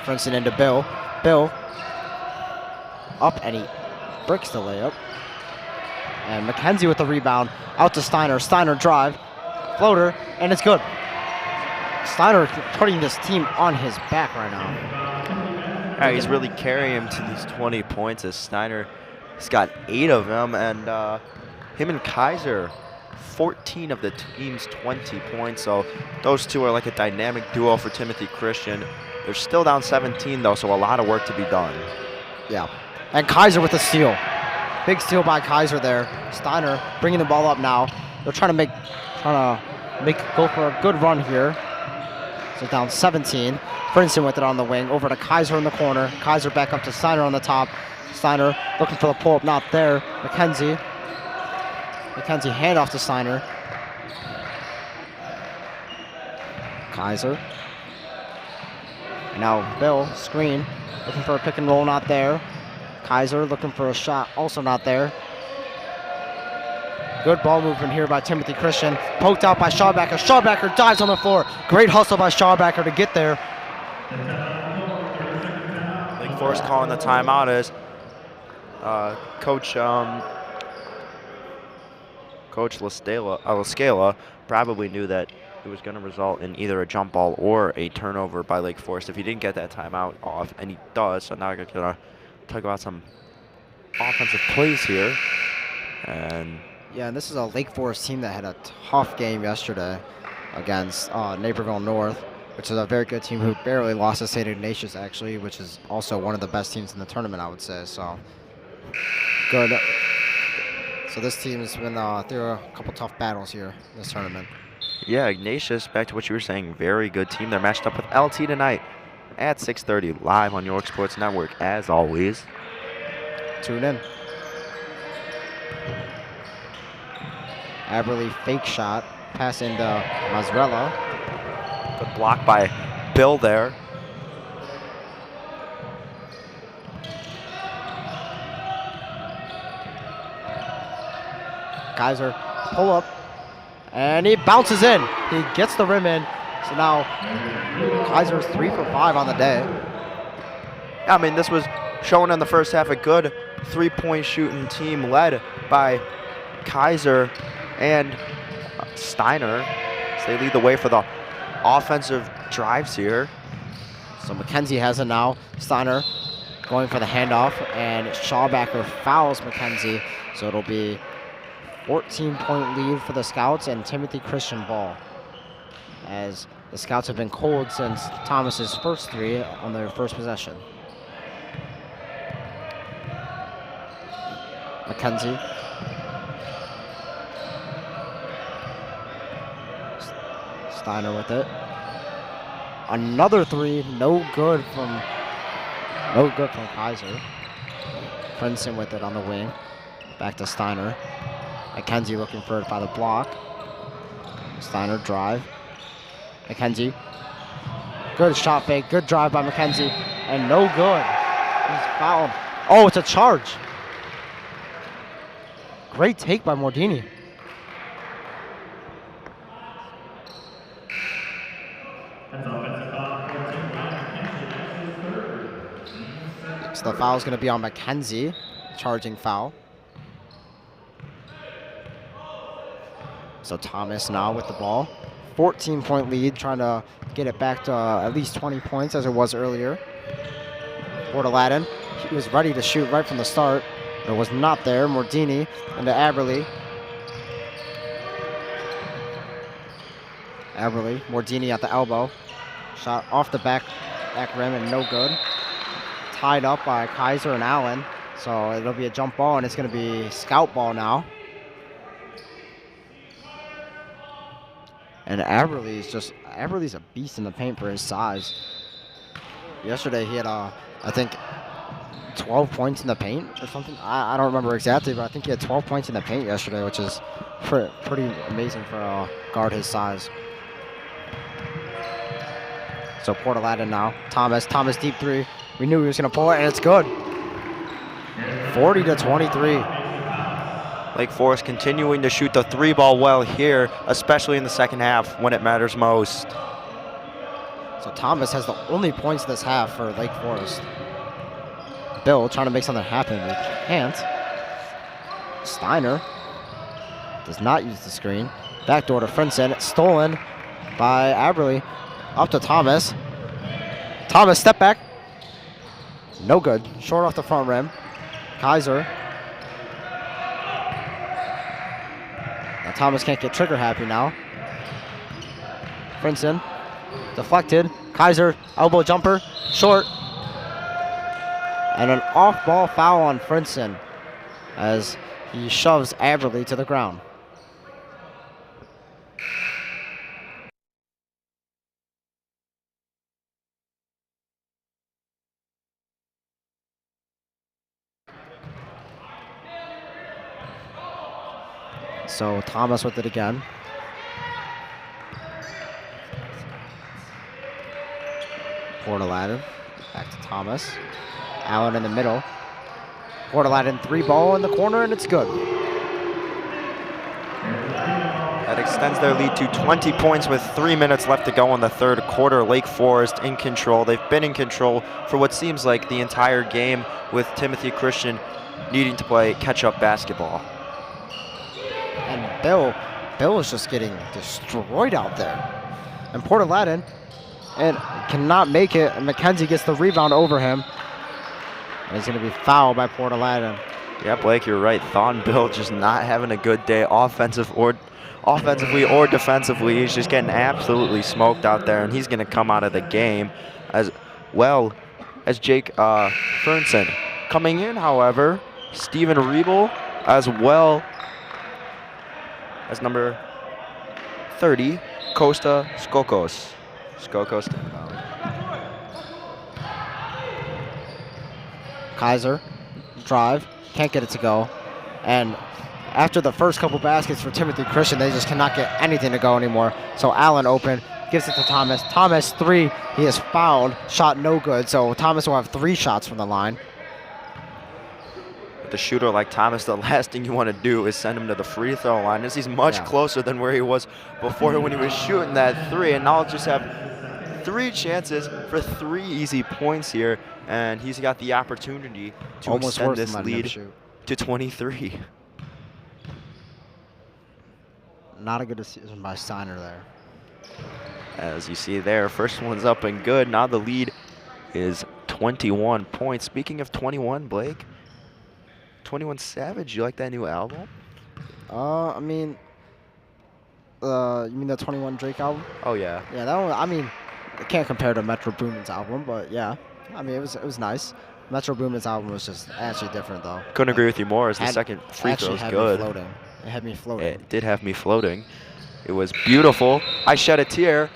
Frinson into Bill. Bill up, and he breaks the layup. And McKenzie with the rebound. Out to Steiner. Steiner drive. Floater, and it's good. Steiner putting this team on his back right now. Yeah, he's really carrying him to these 20 points as Steiner has got 8 of them, and him and Kaiser, 14 of the team's 20 points. So those two are like a dynamic duo for Timothy Christian. They're still down 17 though, so a lot of work to be done. Yeah, and Kaiser with a steal. Big steal by Kaiser there. Steiner bringing the ball up now. They're trying to go for a good run here. So down 17. Princeton with it on the wing. Over to Kaiser in the corner. Kaiser back up to Steiner on the top. Steiner looking for the pull-up, not there. McKenzie handoff to Steiner. Kaiser. And now Bill, screen. Looking for a pick and roll, not there. Kaiser looking for a shot, also not there. Good ball movement here by Timothy Christian. Poked out by Schaubacker. Schaubacker dives on the floor. Great hustle by Schaubacker to get there. Lake Forest calling the timeout as Coach LaScala probably knew that it was going to result in either a jump ball or a turnover by Lake Forest if he didn't get that timeout off, and he does. So now we're going to talk about some offensive plays here. And yeah, and this is a Lake Forest team that had a tough game yesterday against Naperville North, which is a very good team who barely lost to St. Ignatius, actually, which is also one of the best teams in the tournament, I would say. So good. So this team has been through a couple tough battles here in this tournament. yeah, Ignatius, back to what you were saying, very good team. They're matched up with LT tonight at 6:30 live on York Sports Network, as always. Tune in. Aberley fake shot, pass into Mazzarella. Good block by Bill there. Kaiser pull up, and he bounces in. He gets the rim in. So now Kaiser's 3 for 5 on the day. I mean, this was showing in the first half a good three-point shooting team led by Kaiser and Steiner, as they lead the way for the offensive drives here. So McKenzie has it now. Steiner going for the handoff, and Schaubacker fouls McKenzie. So it'll be 14-point lead for the Scouts and Timothy Christian ball, as the Scouts have been cold since Thomas's first three on their first possession. McKenzie. Steiner with it. Another three, no good from Kaiser. Princeton with it on the wing. Back to Steiner. McKenzie looking for it by the block. Steiner drive. McKenzie. Good shot fake, good drive by McKenzie, and no good. He's fouled. Oh, it's a charge. Great take by Mordini. So the foul is going to be on McKenzie, charging foul. So Thomas now with the ball. 14-point lead, trying to get it back to at least 20 points as it was earlier. Portalatin, he was ready to shoot right from the start, but it was not there. Mordini into Aberle. Mordini at the elbow. Shot off the back rim and no good. Tied up by Kaiser and Allen. So it'll be a jump ball, and it's going to be Scout ball now. And Aberle's a beast in the paint for his size. Yesterday he had, I think, 12 points in the paint or something. I don't remember exactly, but I think he had 12 points in the paint yesterday, which is pretty amazing for a guard his size. So Portalatin now. Thomas deep three. We knew he was going to pull it, and it's good. 40-23. Lake Forest continuing to shoot the three ball well here, especially in the second half when it matters most. So Thomas has the only points this half for Lake Forest. Bill trying to make something happen, but he can't. Steiner does not use the screen. Backdoor to Frinson. It's stolen by Aberle. Up to Thomas. Thomas, step back. No good. Short off the front rim. Kaiser. Now Thomas can't get trigger happy now. Frinson. Deflected. Kaiser, elbow jumper. Short. And an off-ball foul on Frinson as he shoves Aberle to the ground. So Thomas with it again. Portalatin, back to Thomas. Allen in the middle. Portalatin three ball in the corner, and it's good. That extends their lead to 20 points with 3 minutes left to go in the third quarter. Lake Forest in control. They've been in control for what seems like the entire game, with Timothy Christian needing to play catch-up basketball. And Bill is just getting destroyed out there. And Portalatin and cannot make it, and McKenzie gets the rebound over him. And he's going to be fouled by Portalatin. Yeah, Blake, you're right. Thon Bill just not having a good day offensively or defensively. He's just getting absolutely smoked out there, and he's going to come out of the game as well as Jake Fernson. Coming in, however, Steven Riebel, as well as number 30, Costa Skokos. Kaiser, drive, can't get it to go. And after the first couple baskets for Timothy Christian, they just cannot get anything to go anymore. So Allen open, gives it to Thomas. Thomas, three, he is fouled, shot no good. So Thomas will have 3 shots from the line. With a shooter like Thomas, the last thing you want to do is send him to the free throw line, as he's much closer than where he was before when he was shooting that 3. And now he'll just have 3 chances for 3 easy points here, and he's got the opportunity to extend this lead to 23. not a good decision by Steiner there. As you see there, first one's up and good. Now the lead is 21 points. Speaking of 21, Blake, 21 Savage, you like that new album? I mean, you mean the 21 Drake album? Oh, yeah. Yeah, that one, I mean, I can't compare to Metro Boomin's album, but yeah. I mean, it was nice. Metro Boomin's album was just actually different, though. Couldn't agree with you more, as the second free throw was good. Me floating. It had me floating. It did have me floating. It was beautiful. I shed a tear.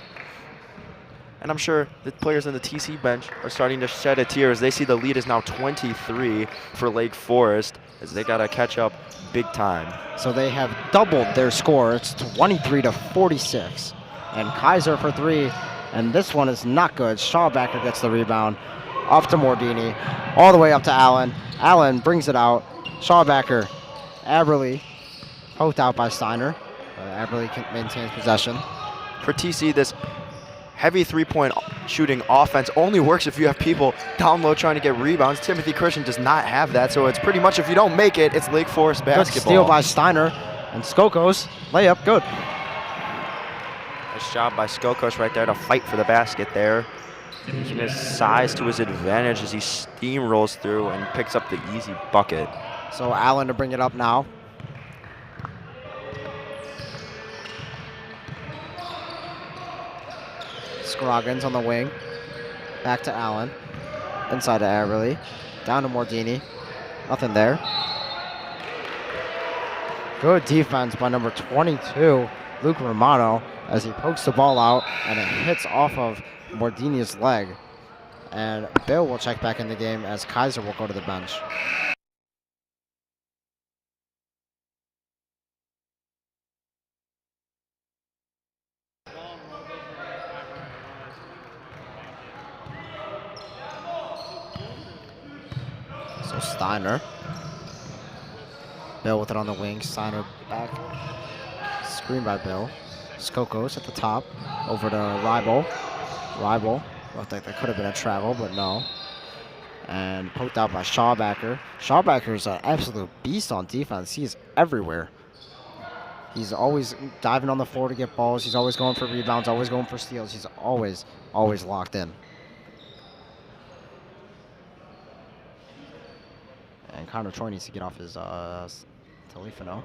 And I'm sure the players on the TC bench are starting to shed a tear as they see the lead is now 23 for Lake Forest, as they got to catch up big time. So they have doubled their score. It's 23-46. And Kaiser for three. And this one is not good. Schaubacker gets the rebound. Off to Mordini. All the way up to Allen. Allen brings it out. Schaubacker. Aberly. Poked out by Steiner. Aberly maintains possession. For TC, this heavy three-point shooting offense only works if you have people down low trying to get rebounds. Timothy Christian does not have that, so it's pretty much if you don't make it, it's Lake Forest basketball. Good steal by Steiner. And Skokos, layup, good. Nice job by Skokos right there to fight for the basket there. Using his size to his advantage as he steamrolls through and picks up the easy bucket. So Allen to bring it up now. Scroggins on the wing. Back to Allen. Inside to Aberly. Down to Mordini. Nothing there. Good defense by number 22, Luke Romano, as he pokes the ball out and it hits off of Mordini's leg. And Bill will check back in the game as Kaiser will go to the bench. So Steiner. Bill with it on the wing. Steiner back. Screen by Bill. Skokos at the top. Over to Ribel. Ribel. Well, I think that could have been a travel, but no. And poked out by Schaubacker. Schaubacker is an absolute beast on defense. He is everywhere. He's always diving on the floor to get balls. He's always going for rebounds, always going for steals. He's always locked in. And Connor Troy needs to get off his Talifuno.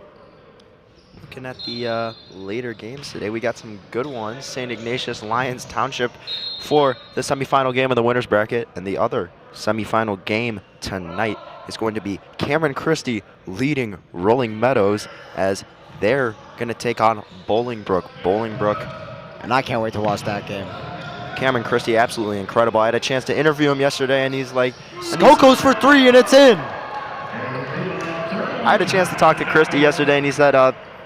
Looking at the later games today, we got some good ones. St. Ignatius Lions Township for the semifinal game of the winners bracket, and the other semifinal game tonight is going to be Cameron Christie leading Rolling Meadows as they're going to take on Bolingbrook. Bolingbrook. And I can't wait to watch that game. Cameron Christie, absolutely incredible. I had a chance to interview him yesterday, and he's like, Skokos for three, and it's in. I had a chance to talk to Christie yesterday, and he said,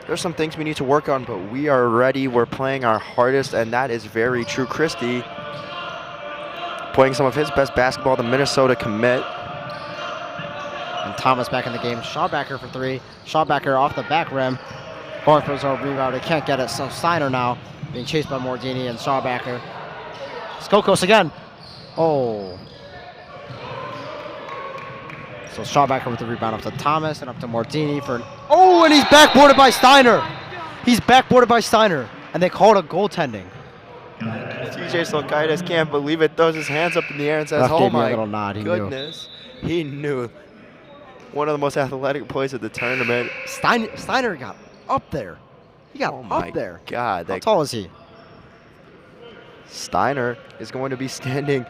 there's some things we need to work on, but we are ready. We're playing our hardest, and that is very true. Christie playing some of his best basketball, the Minnesota commit. And Thomas back in the game. Schaubacker for three. Schaubacker off the back rim. Going for his own rebound. He can't get it. So Steiner now being chased by Mordini and Schaubacker. Skokos again. Oh. So Schaubacker with the rebound up to Thomas and up to Mordini for an... Oh, and he's backboarded by Steiner. He's backboarded by Steiner. And they called it goaltending. TJ Solkaitis can't believe it. Throws his hands up in the air and says, Ref oh gave me a my little nod. He goodness. He knew. One of the most athletic plays of the tournament. Steiner got up there. He got up there. Oh my God. How tall is he? Steiner is going to be standing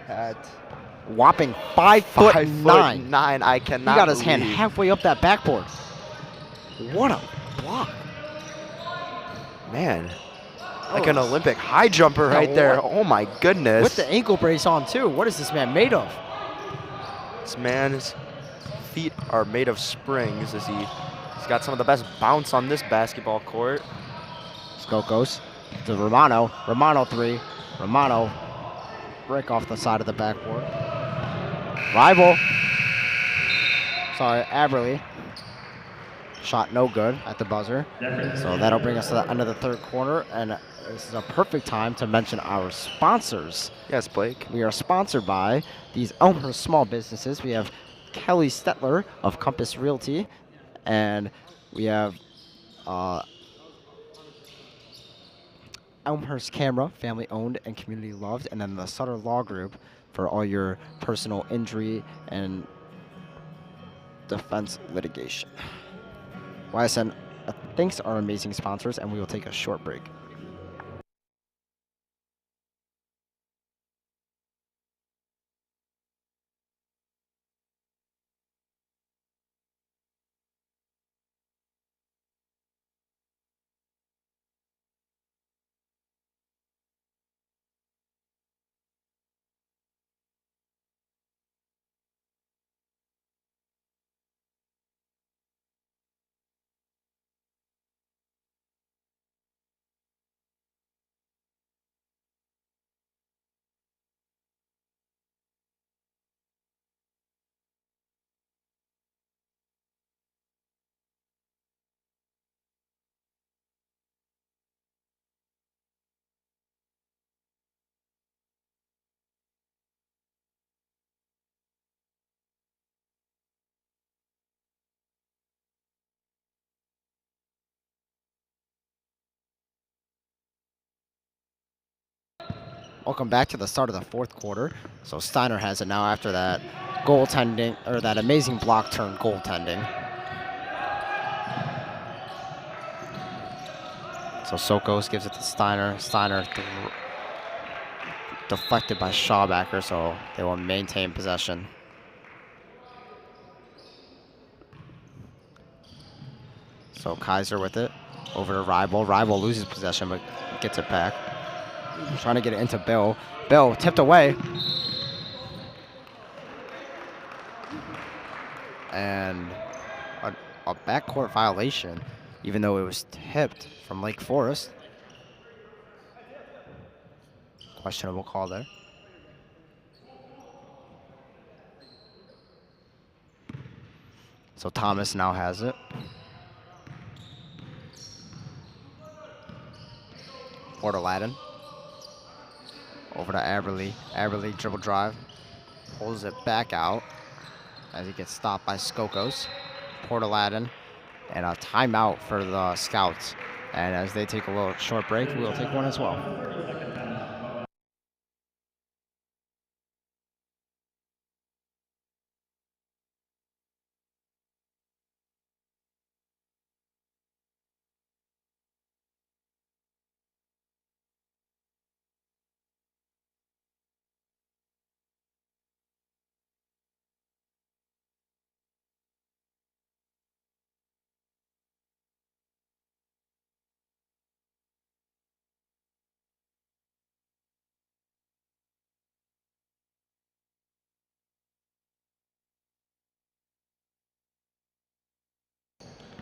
at whopping 5'9". I cannot He got his believe. hand halfway up that backboard. What a block. Man, like an Olympic high jumper right there. Oh my goodness. With the ankle brace on too. What is this man made of? This man's feet are made of springs as he's got some of the best bounce on this basketball court. Skokos to Romano. Romano three. Romano break off the side of the backboard. Rival. Sorry, Aberly. Shot no good at the buzzer. So that'll bring us to the end of the third quarter. And this is a perfect time to mention our sponsors. Yes, Blake. We are sponsored by these Elmhurst small businesses. We have Kelly Stetler of Compass Realty. And we have Elmhurst Camera, family owned and community loved, and then the Sutter Law Group for all your personal injury and defense litigation. YSN thanks our amazing sponsors, and we will take a short break. Welcome back to the start of the fourth quarter. So Steiner has it now after that goaltending, or that amazing block turn goaltending. So Sokos gives it to Steiner. Steiner deflected by Schaubacher, so they will maintain possession. So Kaiser with it, over to Rival. Rival loses possession, but gets it back. Trying to get it into Bill. Bill tipped away. And a backcourt violation, even though it was tipped from Lake Forest. Questionable call there. So Thomas now has it. Porter-Ladden. Over to Aberle. Aberle dribble drive. Pulls it back out as he gets stopped by Skokos. Porter-Ladden. And a timeout for the Scouts. And as they take a little short break, we'll take one as well.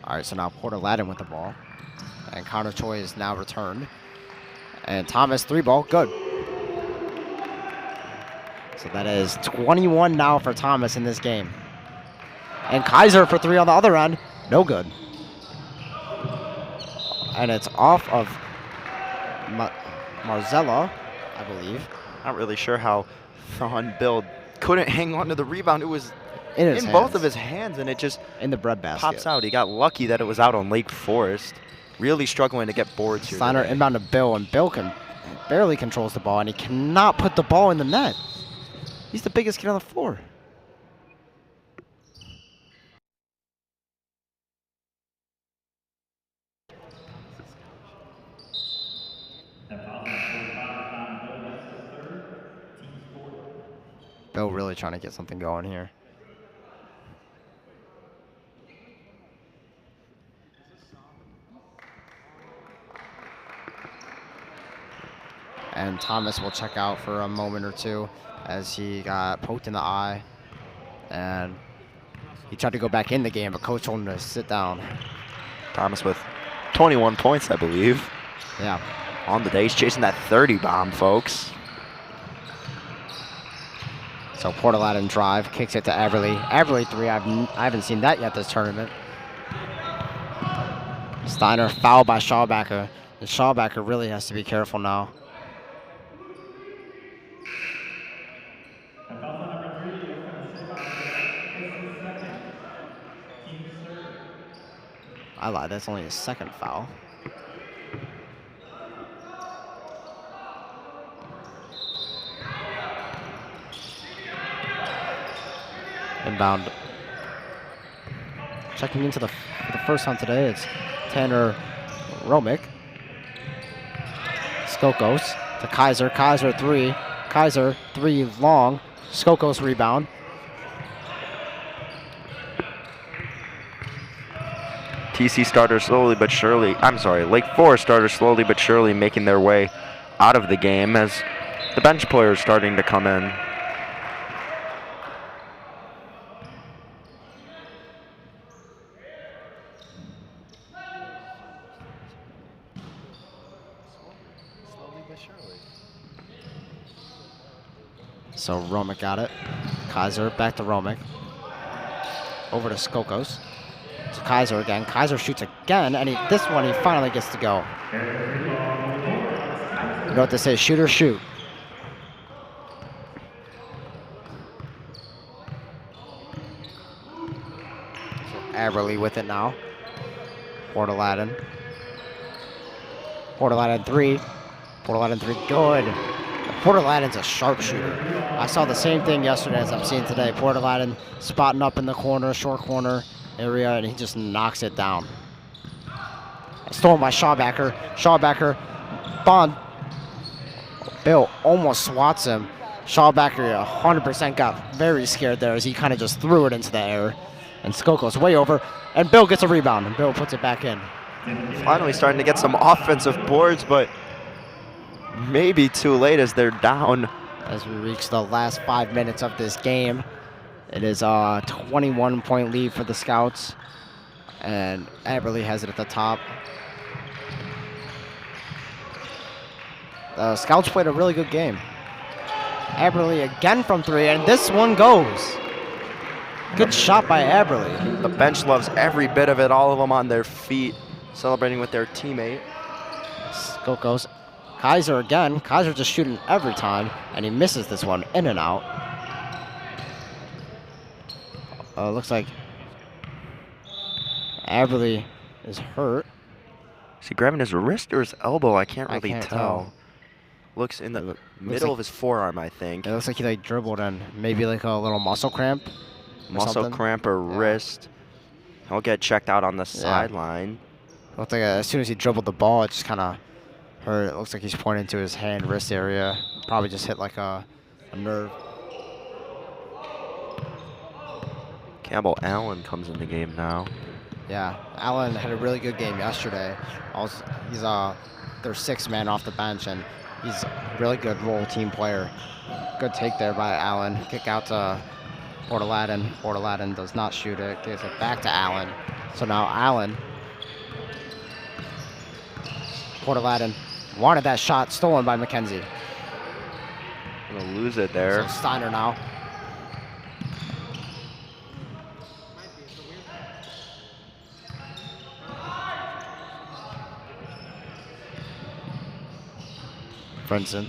All right, so now Porter-Ladden with the ball. And Connor Choi is now returned. And Thomas, 3-ball, good. So that is 21 now for Thomas in this game. And Kaiser for 3 on the other end, no good. And it's off of Marzella, I believe. Not really sure how Thon Bill couldn't hang on to the rebound. It was in both of his hands, and it just in the breadbasket. Pops out. He got lucky that it was out on Lake Forest. Really struggling to get boards here. Steiner inbound to Bill, and Bill barely controls the ball, and he cannot put the ball in the net. He's the biggest kid on the floor. Bill really trying to get something going here. And Thomas will check out for a moment or two as he got poked in the eye. And he tried to go back in the game, but coach told him to sit down. Thomas with 21 points, I believe. Yeah. On the day, he's chasing that 30 bomb, folks. So Porter-Ladden drive, kicks it to Aberle. Aberle 3, I haven't seen that yet this tournament. Steiner fouled by Schaubacher. And Schaubacher really has to be careful now. I lied, that's only his second foul. inbound. Checking into for the first time today, it's Tanner Romick. Skokos to Kaiser. Kaiser three. Kaiser three long. Skokos rebound. TC starters slowly but surely, Lake Forest starters slowly but surely making their way out of the game as the bench players starting to come in. So Romick got it. Kaiser back to Romick. Over to Skokos. To Kaiser again. Kaiser shoots again, and this one he finally gets to go. You know what they say, shoot or shoot. So Aberly with it now. Portalatin. Portalatin three. Portalatin three, good. Portalatin's a sharpshooter. I saw the same thing yesterday as I'm seeing today. Portalatin spotting up in the corner, short corner area, and he just knocks it down. Stolen by Shawbacker. Shawbacker, Bond. Bill almost swats him. Shawbacker 100% got very scared there as he kind of just threw it into the air. And Skokos way over, and Bill gets a rebound, and Bill puts it back in. Finally starting to get some offensive boards, but maybe too late as they're down. As we reach the last 5 minutes of this game, it is a 21-point lead for the Scouts, and Aberly has it at the top. The Scouts played a really good game. Aberly again from three, and this one goes. Good shot by Aberly. The bench loves every bit of it, all of them on their feet, celebrating with their teammate. Skokos. Kaiser again. Kaiser just shooting every time, and he misses this one in and out. Looks like Aberly is hurt. Is he grabbing his wrist or his elbow? I can't really can't tell. Looks in the middle of his forearm, I think. It looks like he dribbled and maybe like a little muscle cramp. Muscle cramp or wrist. He'll get checked out on the sideline. Looks like as soon as he dribbled the ball, it just kind of hurt. It looks like he's pointing to his hand, wrist area. Probably just hit like a nerve. Campbell Allen comes in the game now. Yeah, Allen had a really good game yesterday. Also, he's their sixth man off the bench, and he's a really good role team player. Good take there by Allen. Kick out to Portalatin. Portalatin does not shoot it. Gives it back to Allen. So now Allen. Portalatin wanted that shot stolen by McKenzie. Gonna lose it there. So Steiner now. Frinson.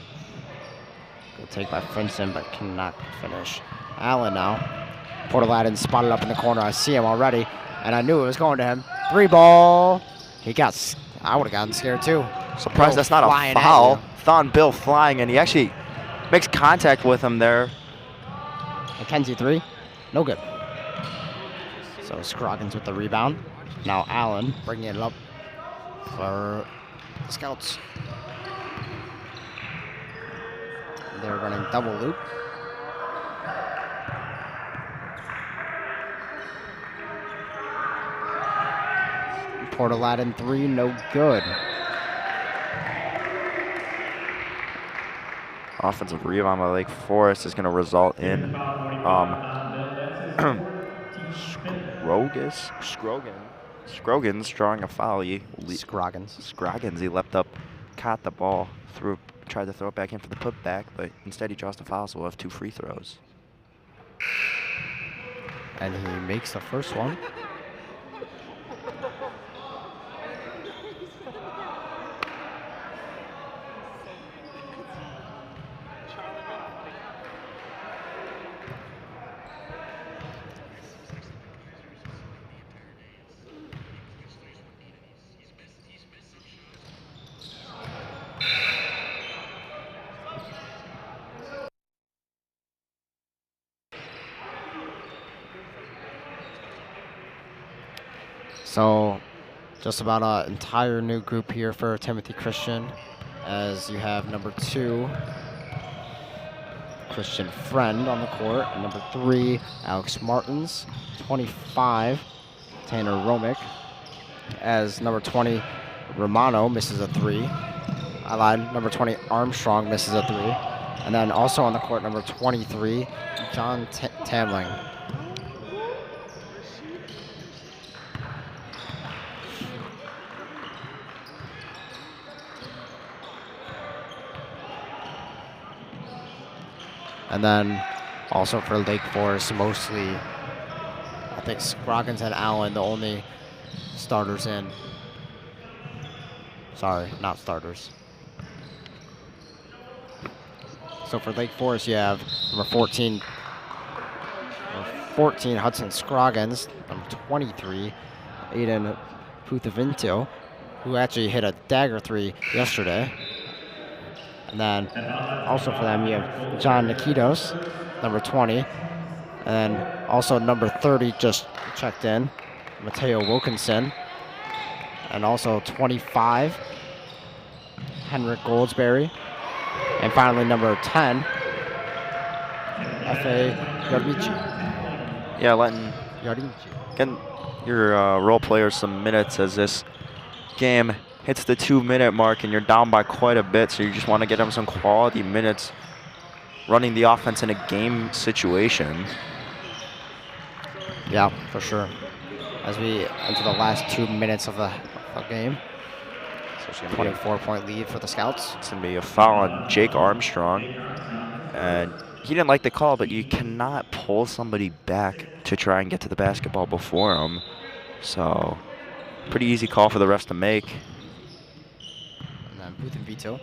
Good take by Frinson, but cannot finish. Allen now. Portalatin spotted up in the corner. I see him already, and I knew it was going to him. Three ball. I would have gotten scared too. Surprised Bill that's not a foul. Thought Bill flying, and he actually makes contact with him there. McKenzie three. No good. So Scroggins with the rebound. Now Allen bringing it up for the Scouts. They're running double loop. Portalatin three, no good. Offensive rebound by Lake Forest is going to result in Scroggins drawing a foul. Scroggins, he leapt up, caught the ball, tried to throw it back in for the putback, but instead he draws the foul, so we'll have 2 free throws. And he makes the first one. So just about an entire new group here for Timothy Christian, as you have number 2, Christian Friend on the court, and number 3, Alex Martins, 25, Tanner Romick, as number 20, Romano misses a 3. I lied, number 20, Armstrong misses a 3. And then also on the court, number 23, John Tamling. And then also for Lake Forest, mostly, I think Scroggins and Allen, the only starters in. Sorry, not starters. So for Lake Forest, you have number 14, Hudson Scroggins, number 23, Aiden Puthavinto, who actually hit a dagger 3 yesterday. And then also for them, you have John Nikitos, number 20. And then also number 30 just checked in, Mateo Wilkinson. And also 25, Henrik Goldsberry. And finally, number 10, F.A. Yardici. Yeah, getting your role players some minutes as this game hits the 2-minute mark and you're down by quite a bit, so you just want to get them some quality minutes running the offense in a game situation. Yeah, for sure. As we enter the last 2 minutes of the game. So 24-point lead for the Scouts. It's going to be a foul on Jake Armstrong. And he didn't like the call, but you cannot pull somebody back to try and get to the basketball before him. So, pretty easy call for the refs to make. And then Booth and Vito.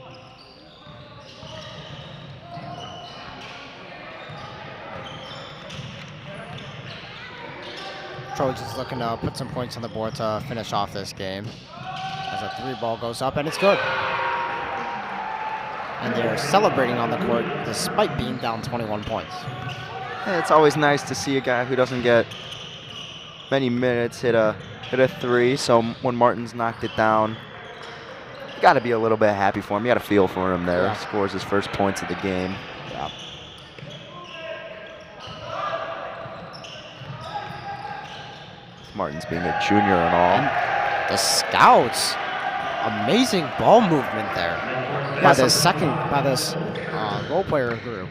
Trojans looking to put some points on the board to finish off this game. As a 3 ball goes up, and it's good. And they're celebrating on the court despite being down 21 points. It's always nice to see a guy who doesn't get many minutes hit a 3. So when Martins knocked it down, you got to be a little bit happy for him. You got to feel for him there. Yeah. Scores his first points of the game. Yeah. Martins being a junior and all. And the Scouts, amazing ball movement there by this role player group.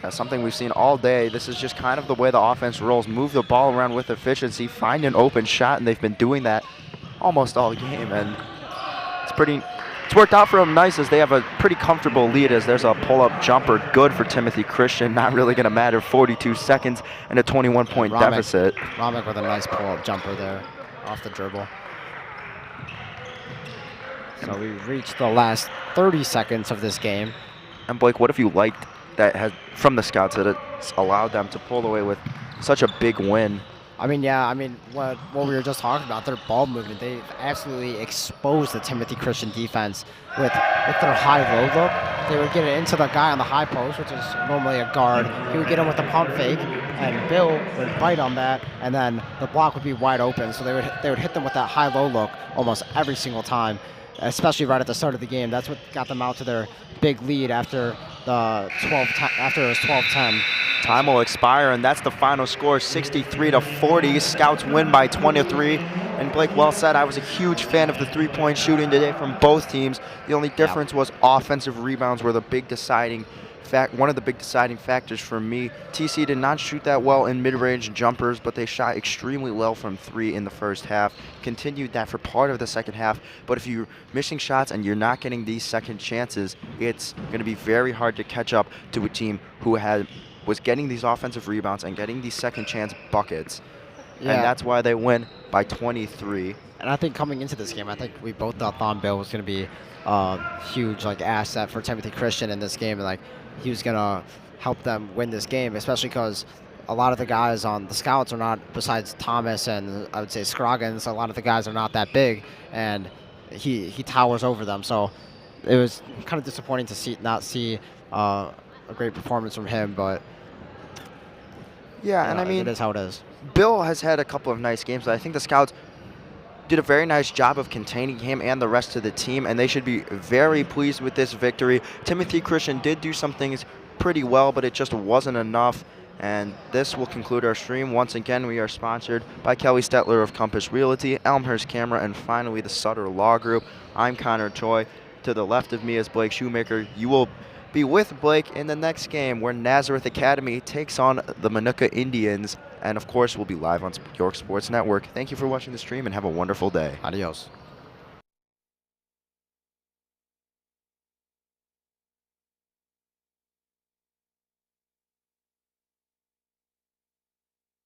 That's something we've seen all day. This is just kind of the way the offense rolls. Move the ball around with efficiency, find an open shot, and they've been doing that almost all game. And it's worked out for them nice as they have a pretty comfortable lead as there's a pull-up jumper. Good for Timothy Christian. Not really going to matter. 42 seconds and a 21-point deficit. Romick with a nice pull-up jumper there off the dribble. So we've reached the last 30 seconds of this game. And Blake, what if you liked that from the Scouts that it's allowed them to pull away with such a big win? I mean, yeah, what we were just talking about, their ball movement, they absolutely exposed the Timothy Christian defense with their high-low look. They would get it into the guy on the high post, which is normally a guard. He would get him with the pump fake, and Bill would bite on that, and then the block would be wide open. So they would hit them with that high-low look almost every single time, especially right at the start of the game. That's what got them out to their big lead after it was 12-10. Time will expire, and that's the final score, 63-40. Scouts win by 23. And Blake, well said, I was a huge fan of the three-point shooting today from both teams. The only difference was offensive rebounds were the one of the big deciding factors for me. TC did not shoot that well in mid-range jumpers, but they shot extremely well from 3 in the first half. Continued that for part of the second half. But if you're missing shots and you're not getting these second chances, it's going to be very hard to catch up to a team who was getting these offensive rebounds and getting these second chance buckets. Yeah. And that's why they win by 23. And I think coming into this game, I think we both thought Thon Bill was going to be a huge asset for Timothy Christian in this game, and he was going to help them win this game, especially because a lot of the guys on the Scouts are not, besides Thomas and I would say Scroggins, a lot of the guys are not that big, and he towers over them. So it was kind of disappointing to not see a great performance from him, but yeah, and I mean, it is how it is. Bill has had a couple of nice games. I think the Scouts did a very nice job of containing him and the rest of the team, and they should be very pleased with this victory. Timothy Christian did do some things pretty well, but it just wasn't enough. And this will conclude our stream. Once again, we are sponsored by Kelly Stetler of Compass Realty, Elmhurst Camera, and finally the Sutter Law Group. I'm Connor Choi. To the left of me is Blake Shoemaker. You will be with Blake in the next game where Nazareth Academy takes on the Manuka Indians. And of course, we'll be live on York Sports Network. Thank you for watching the stream and have a wonderful day. Adios.